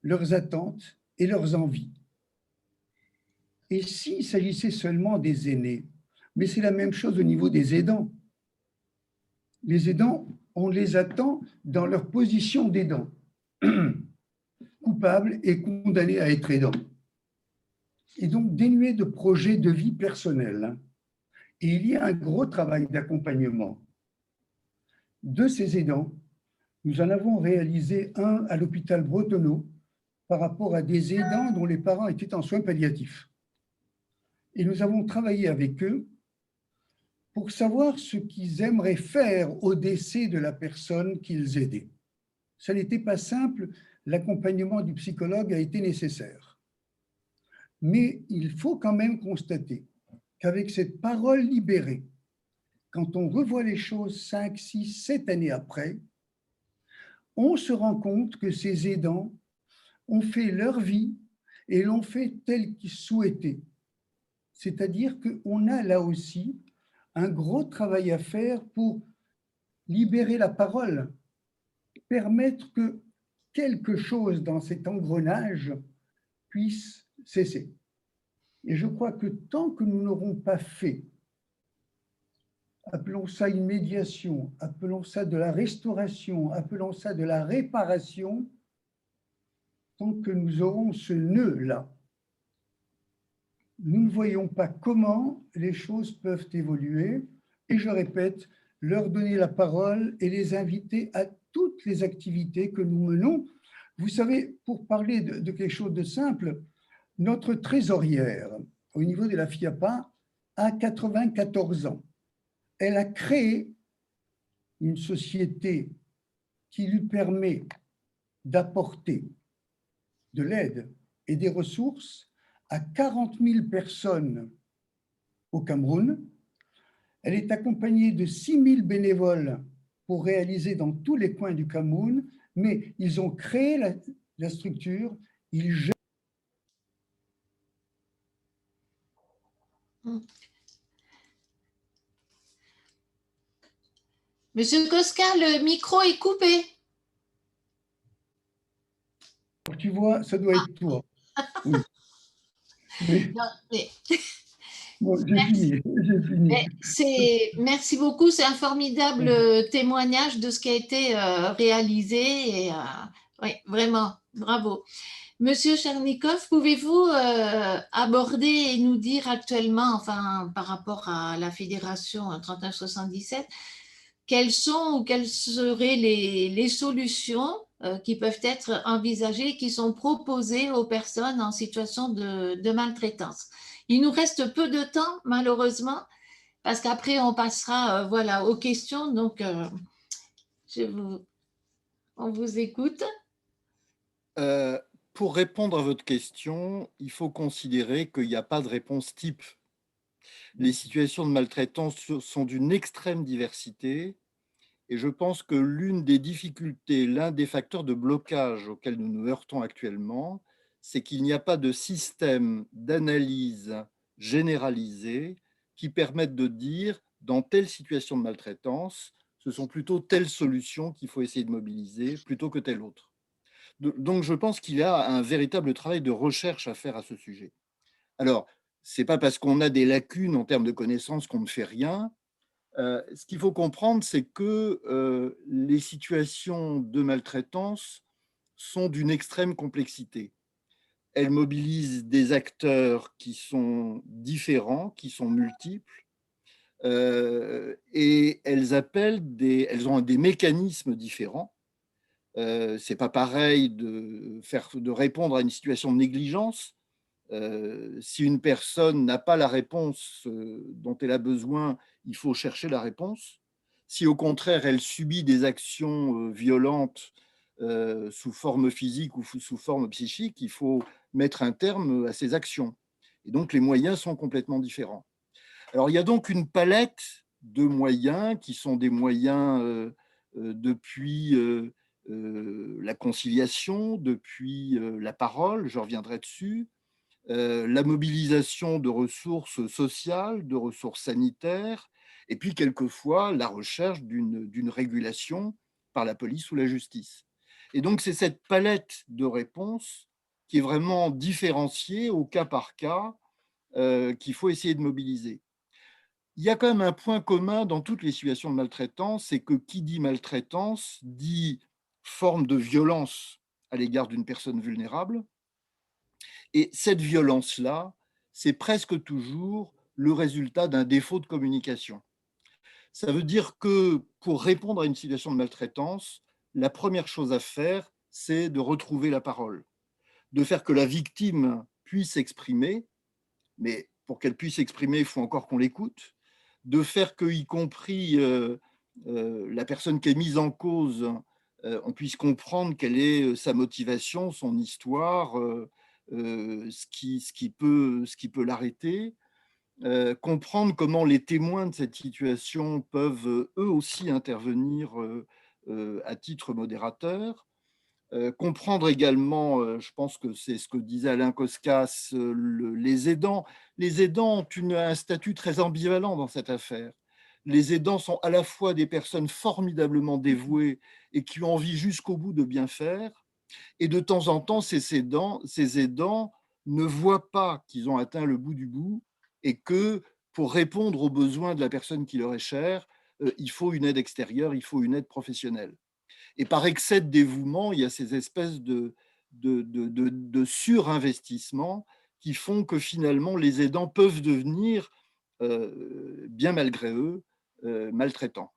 leurs attentes et leurs envies. Et s'il s'agissait seulement des aînés, mais c'est la même chose au niveau des aidants. Les aidants, on les attend dans leur position d'aidant, coupables et condamnés à être aidants. Et donc dénués de projets de vie personnelle. Et il y a un gros travail d'accompagnement de ces aidants. Nous en avons réalisé un à l'hôpital Bretonneau par rapport à des aidants dont les parents étaient en soins palliatifs. Et nous avons travaillé avec eux pour savoir ce qu'ils aimeraient faire au décès de la personne qu'ils aidaient. Ça n'était pas simple, l'accompagnement du psychologue a été nécessaire. Mais il faut quand même constater qu'avec cette parole libérée, quand on revoit les choses 5, 6, 7 années après, on se rend compte que ces aidants ont fait leur vie et l'ont fait telle qu'ils souhaitaient. C'est-à-dire qu'on a là aussi un gros travail à faire pour libérer la parole, permettre que quelque chose dans cet engrenage puisse cesser. Et je crois que tant que nous n'aurons pas fait, appelons ça une médiation, appelons ça de la restauration, appelons ça de la réparation, tant que nous aurons ce nœud-là, nous ne voyons pas comment les choses peuvent évoluer. Et je répète, leur donner la parole et les inviter à toutes les activités que nous menons. Vous savez, pour parler de quelque chose de simple, notre trésorière au niveau de la FIAPA a 94 ans. Elle a créé une société qui lui permet d'apporter de l'aide et des ressources à 40 000 personnes au Cameroun. Elle est accompagnée de 6 000 bénévoles pour réaliser dans tous les coins du Cameroun, mais ils ont créé la structure, ils gèrent. Monsieur Cosca, le micro est coupé. Tu vois, ça doit être toi. Oui. Mais, Non, mais bon, j'ai fini. merci beaucoup, c'est un formidable témoignage de ce qui a été réalisé. Et, oui, vraiment, bravo. Monsieur Chernikov, pouvez-vous aborder et nous dire actuellement, enfin, par rapport à la Fédération 3977, quelles sont ou quelles seraient les solutions qui peuvent être envisagées, qui sont proposées aux personnes en situation de maltraitance? Il nous reste peu de temps, malheureusement, parce qu'après, on passera voilà, aux questions. Donc, on vous écoute. Pour répondre à votre question, il faut considérer qu'il n'y a pas de réponse type. Les situations de maltraitance sont d'une extrême diversité et je pense que l'une des difficultés, l'un des facteurs de blocage auxquels nous nous heurtons actuellement, c'est qu'il n'y a pas de système d'analyse généralisé qui permette de dire dans telle situation de maltraitance, ce sont plutôt telles solutions qu'il faut essayer de mobiliser plutôt que telle autre. Donc, je pense qu'il y a un véritable travail de recherche à faire à ce sujet. Alors, ce n'est pas parce qu'on a des lacunes en termes de connaissances qu'on ne fait rien. Ce qu'il faut comprendre, c'est que les situations de maltraitance sont d'une extrême complexité. Elles mobilisent des acteurs qui sont différents, qui sont multiples, et elles ont des mécanismes différents. C'est pas pareil de répondre à une situation de négligence. Si une personne n'a pas la réponse dont elle a besoin, il faut chercher la réponse. Si au contraire, elle subit des actions violentes sous forme physique ou sous forme psychique, il faut mettre un terme à ces actions. Et donc, les moyens sont complètement différents. Alors, il y a donc une palette de moyens qui sont des moyens depuis la conciliation, depuis la parole, je reviendrai dessus, la mobilisation de ressources sociales, de ressources sanitaires, et puis quelquefois la recherche d'une régulation par la police ou la justice. Et donc c'est cette palette de réponses qui est vraiment différenciée au cas par cas, qu'il faut essayer de mobiliser. Il y a quand même un point commun dans toutes les situations de maltraitance, c'est que qui dit maltraitance dit forme de violence à l'égard d'une personne vulnérable. Et cette violence-là, c'est presque toujours le résultat d'un défaut de communication. Ça veut dire que pour répondre à une situation de maltraitance, la première chose à faire, c'est de retrouver la parole, de faire que la victime puisse s'exprimer, mais pour qu'elle puisse s'exprimer, il faut encore qu'on l'écoute, de faire que, y compris la personne qui est mise en cause, on puisse comprendre quelle est sa motivation, son histoire, ce qui peut l'arrêter, comprendre comment les témoins de cette situation peuvent eux aussi intervenir à titre modérateur, comprendre également, je pense que c'est ce que disait Alain Koskas, les aidants. Les aidants ont un statut très ambivalent dans cette affaire. Les aidants sont à la fois des personnes formidablement dévouées et qui ont envie jusqu'au bout de bien faire, et de temps en temps, ces aidants ne voient pas qu'ils ont atteint le bout du bout et que pour répondre aux besoins de la personne qui leur est chère, il faut une aide extérieure, il faut une aide professionnelle. Et par excès de dévouement, il y a ces espèces de surinvestissement qui font que finalement les aidants peuvent devenir, bien malgré eux, maltraitants.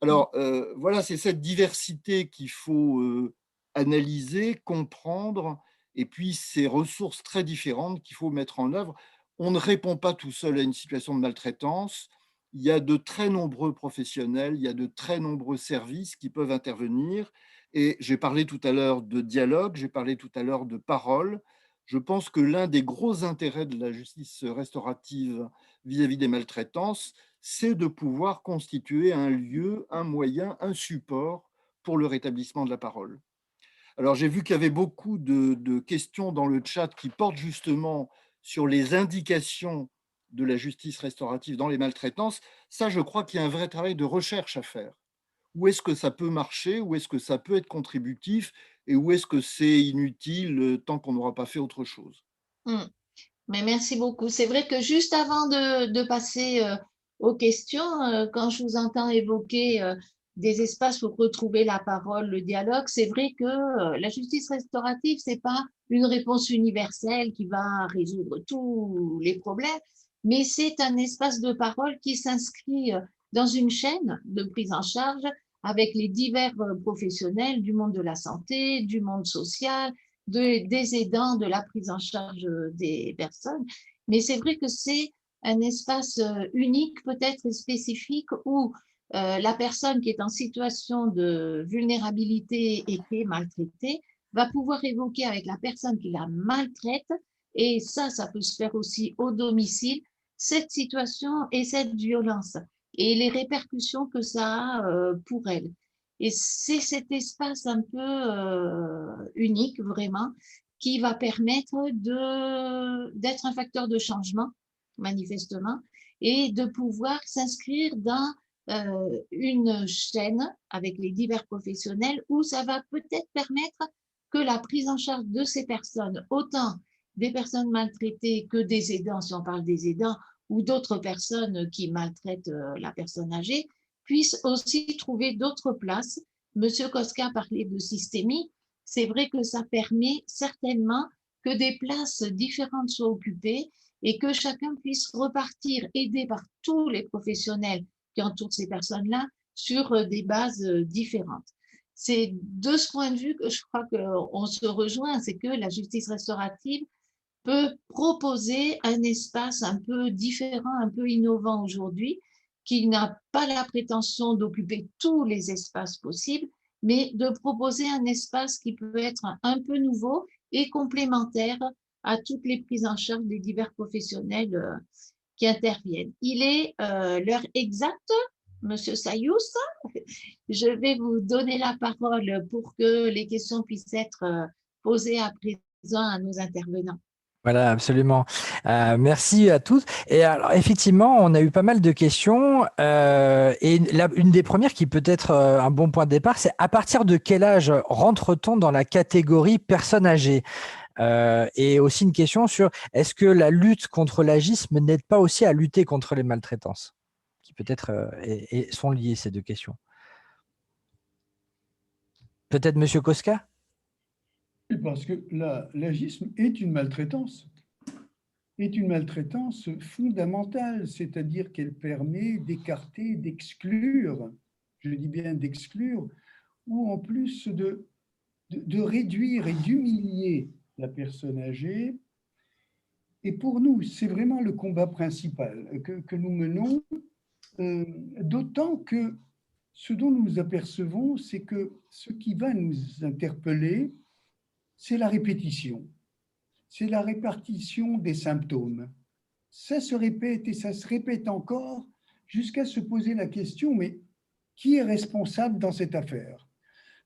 Alors voilà, c'est cette diversité qu'il faut analyser, comprendre, et puis ces ressources très différentes qu'il faut mettre en œuvre. On ne répond pas tout seul à une situation de maltraitance. Il y a de très nombreux professionnels, il y a de très nombreux services qui peuvent intervenir. Et j'ai parlé tout à l'heure de dialogue, j'ai parlé tout à l'heure de parole. Je pense que l'un des gros intérêts de la justice restaurative vis-à-vis des maltraitances, c'est de pouvoir constituer un lieu, un moyen, un support pour le rétablissement de la parole. Alors, j'ai vu qu'il y avait beaucoup de questions dans le chat qui portent justement sur les indications de la justice restaurative dans les maltraitances. Ça, je crois qu'il y a un vrai travail de recherche à faire. Où est-ce que ça peut marcher? Où est-ce que ça peut être contributif? Et où est-ce que c'est inutile tant qu'on n'aura pas fait autre chose? Mais merci beaucoup. C'est vrai que juste avant de passer aux questions, quand je vous entends évoquer des espaces pour retrouver la parole, le dialogue, c'est vrai que la justice restaurative, c'est pas une réponse universelle qui va résoudre tous les problèmes, mais c'est un espace de parole qui s'inscrit dans une chaîne de prise en charge avec les divers professionnels du monde de la santé, du monde social, des aidants, de la prise en charge des personnes. Mais c'est vrai que c'est un espace unique, peut-être spécifique, où la personne qui est en situation de vulnérabilité et qui est maltraitée va pouvoir évoquer avec la personne qui la maltraite, et ça peut se faire aussi au domicile, cette situation et cette violence et les répercussions que ça a pour elle. Et c'est cet espace un peu unique, vraiment, qui va permettre d'être un facteur de changement, manifestement, et de pouvoir s'inscrire dans une chaîne avec les divers professionnels où ça va peut-être permettre que la prise en charge de ces personnes, autant des personnes maltraitées que des aidants, si on parle des aidants, ou d'autres personnes qui maltraitent la personne âgée, puissent aussi trouver d'autres places. Monsieur Kostka parlait de systémie. C'est vrai que ça permet certainement que des places différentes soient occupées et que chacun puisse repartir, aidé par tous les professionnels qui entourent ces personnes-là, sur des bases différentes. C'est de ce point de vue que je crois qu'on se rejoint, c'est que la justice restaurative peut proposer un espace un peu différent, un peu innovant aujourd'hui, qui n'a pas la prétention d'occuper tous les espaces possibles, mais de proposer un espace qui peut être un peu nouveau et complémentaire à toutes les prises en charge des divers professionnels qui interviennent. Il est l'heure exacte. Monsieur Sayous, je vais vous donner la parole pour que les questions puissent être posées à présent à nos intervenants. Voilà, absolument. Merci à tous. Et alors, effectivement, on a eu pas mal de questions. Et une des premières qui peut être un bon point de départ, c'est à partir de quel âge rentre-t-on dans la catégorie personnes âgées? Et aussi une question sur est-ce que la lutte contre l'agisme n'aide pas aussi à lutter contre les maltraitances? Qui peut-être sont liées, ces deux questions. Peut-être Monsieur Koska? Parce que l'agisme est une maltraitance fondamentale, c'est-à-dire qu'elle permet d'écarter, d'exclure, je dis bien d'exclure, ou en plus de réduire et d'humilier la personne âgée. Et pour nous, c'est vraiment le combat principal que nous menons, d'autant que ce dont nous nous apercevons, c'est que ce qui va nous interpeller, c'est la répétition. C'est la répartition des symptômes. Ça se répète et ça se répète encore jusqu'à se poser la question, mais qui est responsable dans cette affaire?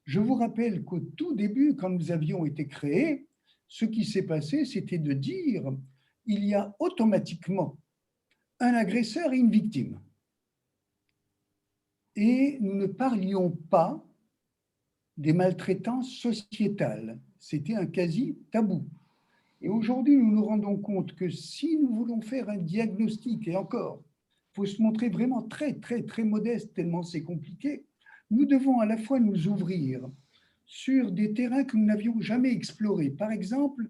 Je vous rappelle qu'au tout début, quand nous avions été créés, ce qui s'est passé, c'était de dire il y a automatiquement un agresseur et une victime. Et nous ne parlions pas des maltraitances sociétales. C'était un quasi-tabou. Et aujourd'hui, nous nous rendons compte que si nous voulons faire un diagnostic, et encore, il faut se montrer vraiment très, très, très modeste, tellement c'est compliqué, nous devons à la fois nous ouvrir sur des terrains que nous n'avions jamais explorés. Par exemple,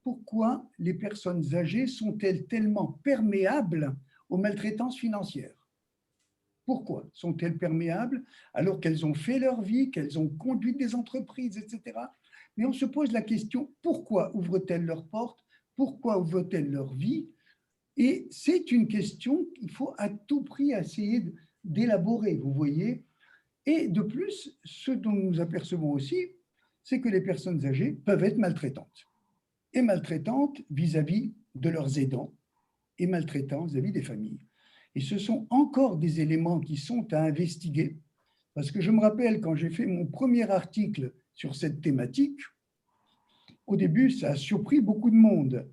pourquoi les personnes âgées sont-elles tellement perméables aux maltraitances financières? Pourquoi sont-elles perméables alors qu'elles ont fait leur vie, qu'elles ont conduit des entreprises, etc. Mais on se pose la question, pourquoi ouvrent-elles leurs portes? Pourquoi ouvrent-elles leur vie? Et c'est une question qu'il faut à tout prix essayer d'élaborer, vous voyez. Et de plus, ce dont nous apercevons aussi, c'est que les personnes âgées peuvent être maltraitantes. Et maltraitantes vis-à-vis de leurs aidants, et maltraitantes vis-à-vis des familles. Et ce sont encore des éléments qui sont à investiguer, parce que je me rappelle quand j'ai fait mon premier article sur cette thématique, au début, ça a surpris beaucoup de monde,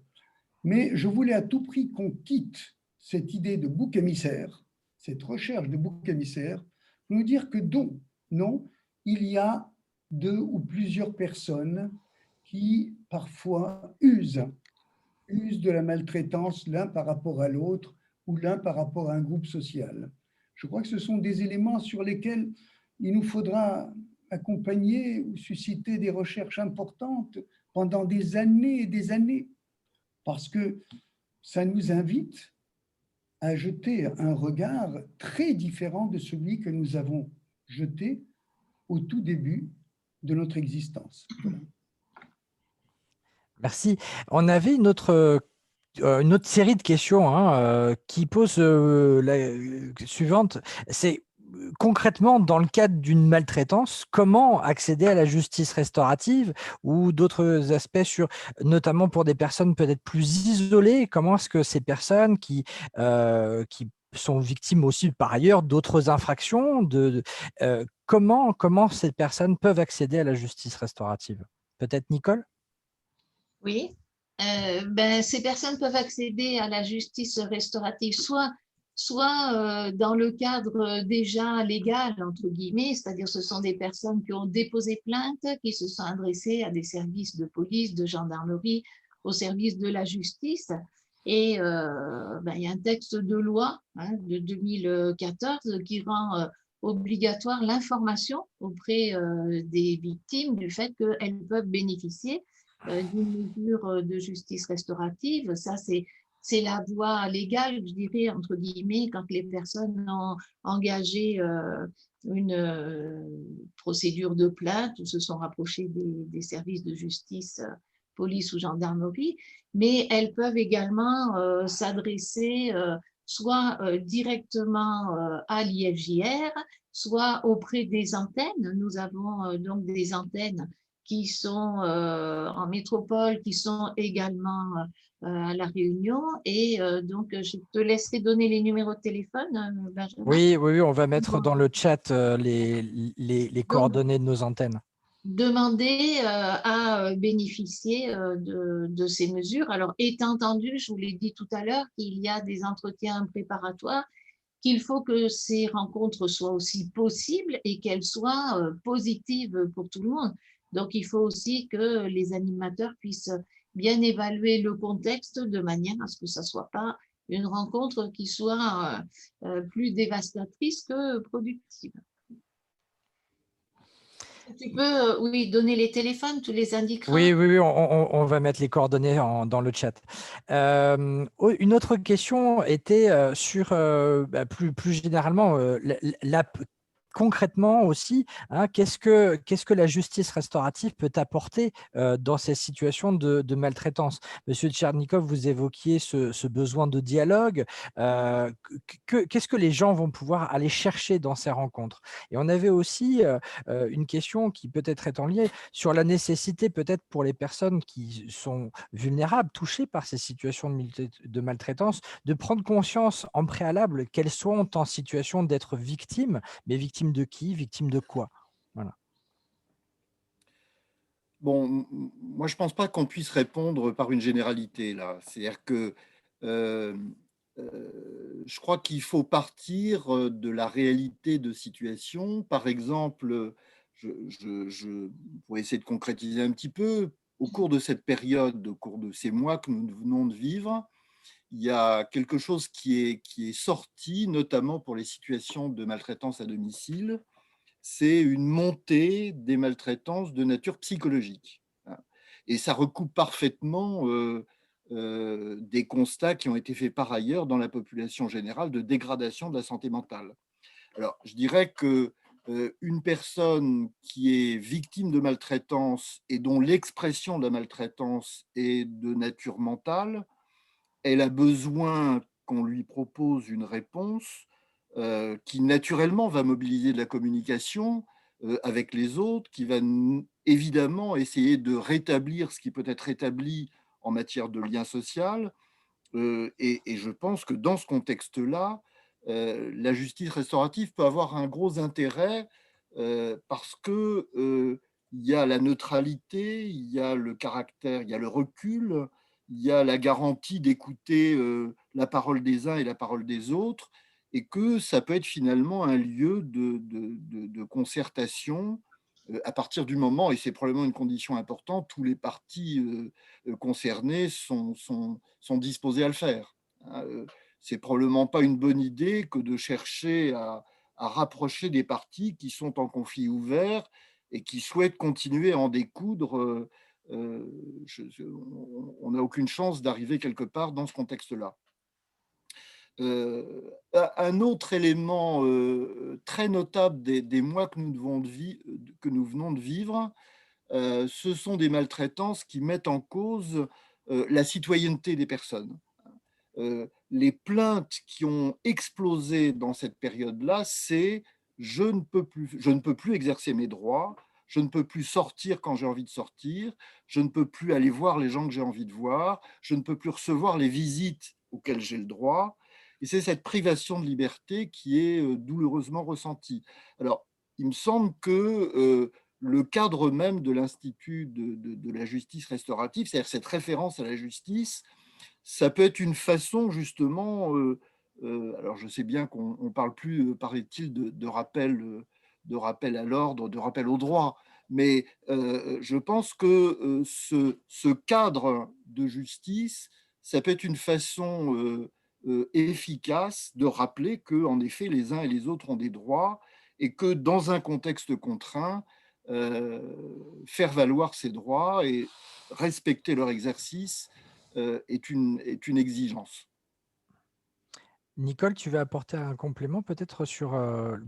mais je voulais à tout prix qu'on quitte cette idée de bouc émissaire, cette recherche de bouc émissaire, pour nous dire que non, il y a deux ou plusieurs personnes qui parfois usent de la maltraitance l'un par rapport à l'autre ou l'un par rapport à un groupe social. Je crois que ce sont des éléments sur lesquels il nous faudra accompagner ou susciter des recherches importantes pendant des années et des années, parce que ça nous invite à jeter un regard très différent de celui que nous avons jeté au tout début de notre existence. Voilà. Merci. On avait une autre série de questions qui pose la suivante. C'est concrètement, dans le cadre d'une maltraitance, comment accéder à la justice restaurative ou d'autres aspects sur, notamment pour des personnes peut-être plus isolées, comment est-ce que ces personnes qui sont victimes aussi par ailleurs d'autres infractions, comment ces personnes peuvent accéder à la justice restaurative? Peut-être Nicole? Oui, ces personnes peuvent accéder à la justice restaurative, soit dans le cadre déjà légal, entre guillemets, c'est-à-dire ce sont des personnes qui ont déposé plainte, qui se sont adressées à des services de police, de gendarmerie, au service de la justice. Et il y a un texte de loi de 2014 qui rend obligatoire l'information auprès des victimes du fait qu'elles peuvent bénéficier d'une mesure de justice restaurative. Ça, c'est la voie légale, je dirais, entre guillemets, quand les personnes ont engagé une procédure de plainte ou se sont rapprochées des services de justice, police ou gendarmerie, mais elles peuvent également s'adresser soit directement à l'IFJR, soit auprès des antennes. Nous avons donc des antennes qui sont en métropole, qui sont également à La Réunion. Et donc, je te laisserai donner les numéros de téléphone, Benjamin. Oui, oui, oui, on va mettre Bon. dans le chat les Donc, coordonnées de nos antennes. demander à bénéficier de ces mesures. Alors, étant entendu, je vous l'ai dit tout à l'heure, qu'il y a des entretiens préparatoires, qu'il faut que ces rencontres soient aussi possibles et qu'elles soient positives pour tout le monde. Donc, il faut aussi que les animateurs puissent bien évaluer le contexte de manière à ce que ça ne soit pas une rencontre qui soit plus dévastatrice que productive. Tu peux, oui, donner les téléphones, tu les indiqueras. Oui, oui, oui, on va mettre les coordonnées dans le chat. Une autre question était sur, plus généralement, concrètement aussi, hein, qu'est-ce que la justice restaurative peut apporter dans ces situations de maltraitance? Monsieur Tchernikov, vous évoquiez ce besoin de dialogue. Qu'est-ce que les gens vont pouvoir aller chercher dans ces rencontres? Et on avait aussi une question qui peut-être est en lien sur la nécessité peut-être pour les personnes qui sont vulnérables, touchées par ces situations de maltraitance, de prendre conscience en préalable qu'elles sont en situation d'être victimes, mais victimes de qui? Victimes de quoi? Voilà. Bon, moi, je ne pense pas qu'on puisse répondre par une généralité, là. C'est-à-dire que je crois qu'il faut partir de la réalité de situation. Par exemple, pour essayer de concrétiser un petit peu, au cours de cette période, au cours de ces mois que nous venons de vivre, il y a quelque chose qui est sorti, notamment pour les situations de maltraitance à domicile, c'est une montée des maltraitances de nature psychologique. Et ça recoupe parfaitement des constats qui ont été faits par ailleurs dans la population générale de dégradation de la santé mentale. Alors, je dirais que une personne qui est victime de maltraitance et dont l'expression de la maltraitance est de nature mentale, elle a besoin qu'on lui propose une réponse qui naturellement va mobiliser de la communication avec les autres, qui va évidemment essayer de rétablir ce qui peut être rétabli en matière de lien social. Et je pense que dans ce contexte-là, la justice restaurative peut avoir un gros intérêt parce que il y a la neutralité, il y a le caractère, il y a le recul, il y a la garantie d'écouter la parole des uns et la parole des autres, et que ça peut être finalement un lieu de concertation à partir du moment, et c'est probablement une condition importante, tous les partis concernés sont disposés à le faire. C'est probablement pas une bonne idée que de chercher à rapprocher des partis qui sont en conflit ouvert et qui souhaitent continuer à en découdre. On n'a aucune chance d'arriver quelque part dans ce contexte-là. Un autre élément très notable des mois que nous venons de vivre, ce sont des maltraitances qui mettent en cause la citoyenneté des personnes. Les plaintes qui ont explosé dans cette période-là, c'est je ne peux plus exercer mes droits, je ne peux plus sortir quand j'ai envie de sortir, je ne peux plus aller voir les gens que j'ai envie de voir, je ne peux plus recevoir les visites auxquelles j'ai le droit. Et c'est cette privation de liberté qui est douloureusement ressentie. Alors, il me semble que le cadre même de l'Institut de la justice restaurative, c'est-à-dire cette référence à la justice, ça peut être une façon justement, alors je sais bien qu'on ne parle plus, paraît-il, de rappel à l'ordre, de rappel au droit, mais je pense que ce cadre de justice, ça peut être une façon efficace de rappeler que, en effet, les uns et les autres ont des droits et que dans un contexte contraint, faire valoir ces droits et respecter leur exercice est une exigence. Nicole, tu veux apporter un complément peut-être sur,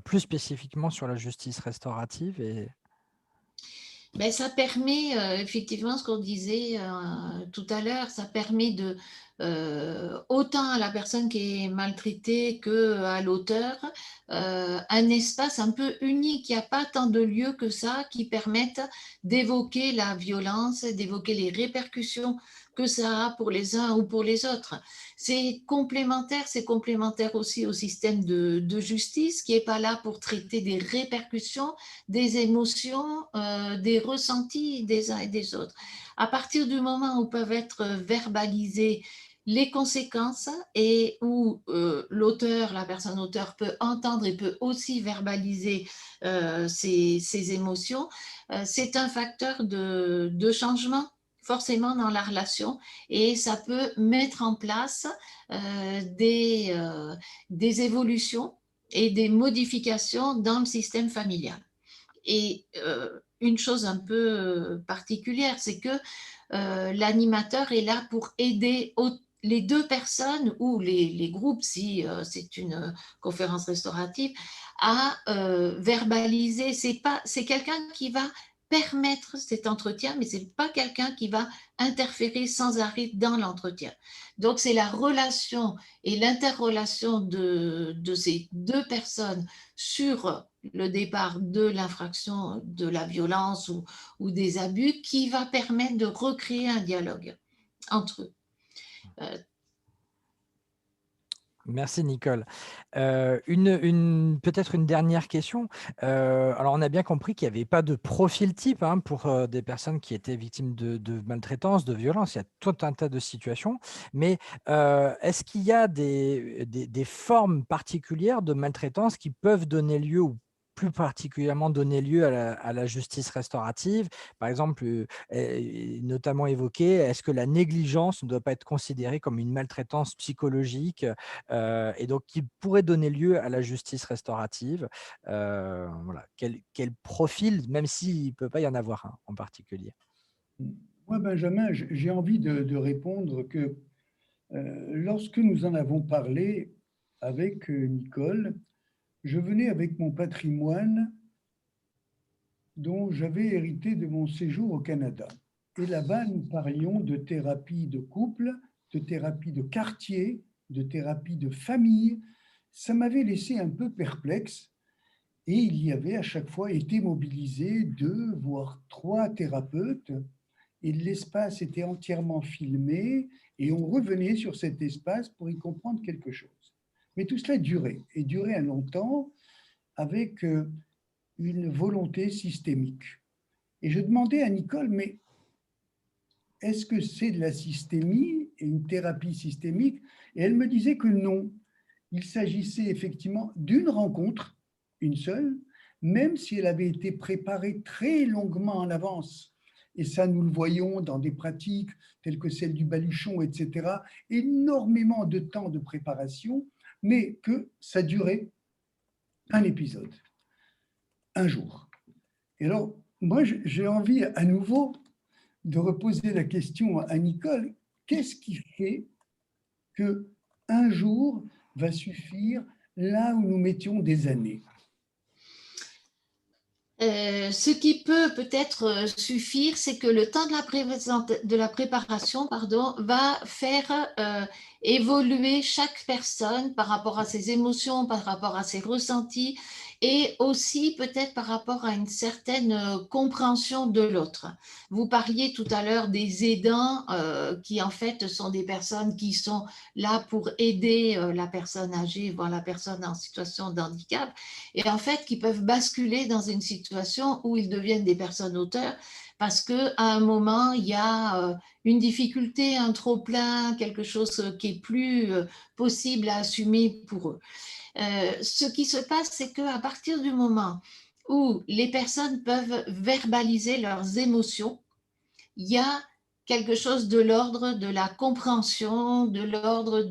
plus spécifiquement sur la justice restaurative et... Ben, ça permet, effectivement, ce qu'on disait tout à l'heure, ça permet autant à la personne qui est maltraitée qu'à l'auteur, un espace un peu unique. Il n'y a pas tant de lieux que ça qui permettent d'évoquer la violence, d'évoquer les répercussions que ça a pour les uns ou pour les autres. C'est complémentaire aussi au système de justice qui n'est pas là pour traiter des répercussions, des émotions, des ressentis des uns et des autres. À partir du moment où peuvent être verbalisées les conséquences et où l'auteur, la personne auteur peut entendre et peut aussi verbaliser ses émotions, c'est un facteur de changement forcément dans la relation et ça peut mettre en place des évolutions et des modifications dans le système familial. Et une chose un peu particulière, c'est que l'animateur est là pour aider les deux personnes ou les groupes, si c'est une conférence restaurative, à verbaliser. C'est quelqu'un qui va permettre cet entretien, mais ce n'est pas quelqu'un qui va interférer sans arrêt dans l'entretien. Donc, c'est la relation et l'interrelation de ces deux personnes sur le départ de l'infraction, de la violence ou des abus qui va permettre de recréer un dialogue entre eux. Merci Nicole. Peut-être une dernière question. Alors on a bien compris qu'il n'y avait pas de profil type pour des personnes qui étaient victimes de maltraitance, de violence. Il y a tout un tas de situations. Mais est-ce qu'il y a des formes particulières de maltraitance qui peuvent donner lieu ou plus particulièrement donner lieu à la justice restaurative? Par exemple, notamment évoqué, est-ce que la négligence ne doit pas être considérée comme une maltraitance psychologique et donc qui pourrait donner lieu à la justice restaurative? Voilà. Quel profil, même s'il ne peut pas y en avoir un en particulier? Moi, Benjamin, j'ai envie de répondre que lorsque nous en avons parlé avec Nicole, je venais avec mon patrimoine dont j'avais hérité de mon séjour au Canada. Et là-bas, nous parlions de thérapie de couple, de thérapie de quartier, de thérapie de famille. Ça m'avait laissé un peu perplexe et il y avait à chaque fois été mobilisé 2 voire 3 thérapeutes et l'espace était entièrement filmé et on revenait sur cet espace pour y comprendre quelque chose. Mais tout cela durait et durait un longtemps avec une volonté systémique. Et je demandais à Nicole, mais est-ce que c'est de la systémie et une thérapie systémique? Et elle me disait que non. Il s'agissait effectivement d'une rencontre, une seule, même si elle avait été préparée très longuement en avance. Et ça, nous le voyons dans des pratiques telles que celle du baluchon, etc. Énormément de temps de préparation, mais que ça durait un épisode, un jour. Et alors, moi, j'ai envie à nouveau de reposer la question à Nicole, qu'est-ce qui fait qu'un jour va suffire là où nous mettions des années? Ce qui peut peut-être suffire, c'est que le temps de la préparation va faire évoluer chaque personne par rapport à ses émotions, par rapport à ses ressentis et aussi peut-être par rapport à une certaine compréhension de l'autre. Vous parliez tout à l'heure des aidants qui en fait sont des personnes qui sont là pour aider la personne âgée, voire la personne en situation de handicap, et en fait qui peuvent basculer dans une situation où ils deviennent des personnes auteurs parce qu'à un moment, il y a une difficulté, un trop-plein, quelque chose qui est plus possible à assumer pour eux. Ce qui se passe, c'est qu'à partir du moment où les personnes peuvent verbaliser leurs émotions, il y a quelque chose de l'ordre de la compréhension, de l'ordre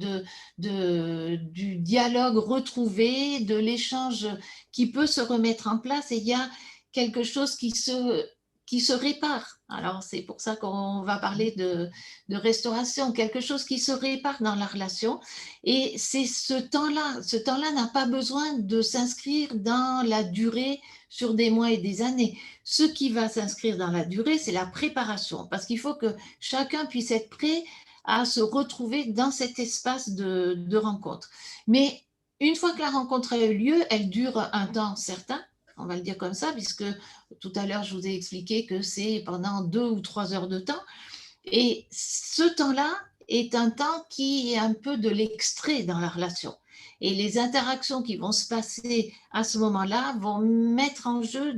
du dialogue retrouvé, de l'échange qui peut se remettre en place et il y a quelque chose qui se répare. Alors, c'est pour ça qu'on va parler de restauration, quelque chose qui se répare dans la relation. Et c'est ce temps-là n'a pas besoin de s'inscrire dans la durée sur des mois et des années. Ce qui va s'inscrire dans la durée, c'est la préparation, parce qu'il faut que chacun puisse être prêt à se retrouver dans cet espace de rencontre. Mais une fois que la rencontre a eu lieu, elle dure un temps certain, on va le dire comme ça, puisque tout à l'heure, je vous ai expliqué que c'est pendant 2 ou 3 heures de temps. Et ce temps-là est un temps qui est un peu de l'extrait dans la relation. Et les interactions qui vont se passer à ce moment-là vont mettre en jeu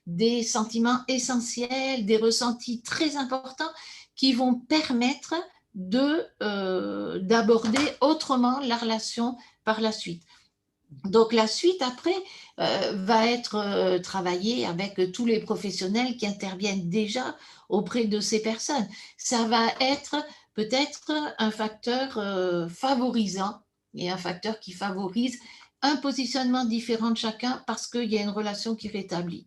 des sentiments essentiels, des ressentis très importants qui vont permettre d'aborder autrement la relation par la suite. Donc la suite après va être travaillée avec tous les professionnels qui interviennent déjà auprès de ces personnes. Ça va être peut-être un facteur favorisant et un facteur qui favorise un positionnement différent de chacun parce qu'il y a une relation qui rétablit.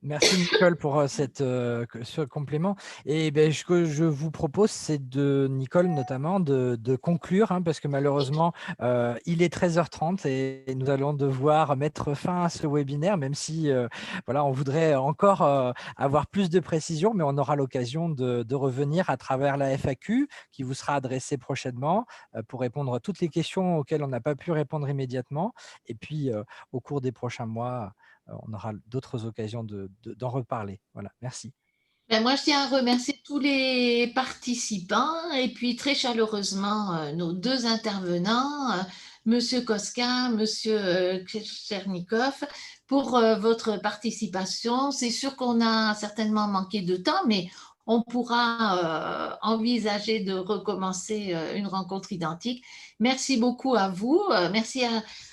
Merci Nicole pour ce complément. Et ben, ce que je vous propose, c'est Nicole notamment, de conclure, hein, parce que malheureusement, il est 13h30 et nous allons devoir mettre fin à ce webinaire, même si voilà, on voudrait encore avoir plus de précision, mais on aura l'occasion de revenir à travers la FAQ qui vous sera adressée prochainement pour répondre à toutes les questions auxquelles on n'a pas pu répondre immédiatement. Et puis, au cours des prochains mois, on aura d'autres occasions d'en reparler. Voilà, merci. Ben moi, je tiens à remercier tous les participants et puis très chaleureusement nos 2 intervenants, Monsieur Koska, Monsieur Tchernikov, pour votre participation. C'est sûr qu'on a certainement manqué de temps, mais on pourra envisager de recommencer une rencontre identique. Merci beaucoup à vous. Merci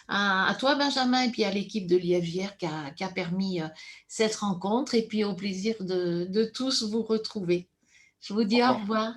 à toi, Benjamin, et puis à l'équipe de l'IFJR qui a permis cette rencontre, et puis au plaisir de tous vous retrouver. Je vous dis au revoir.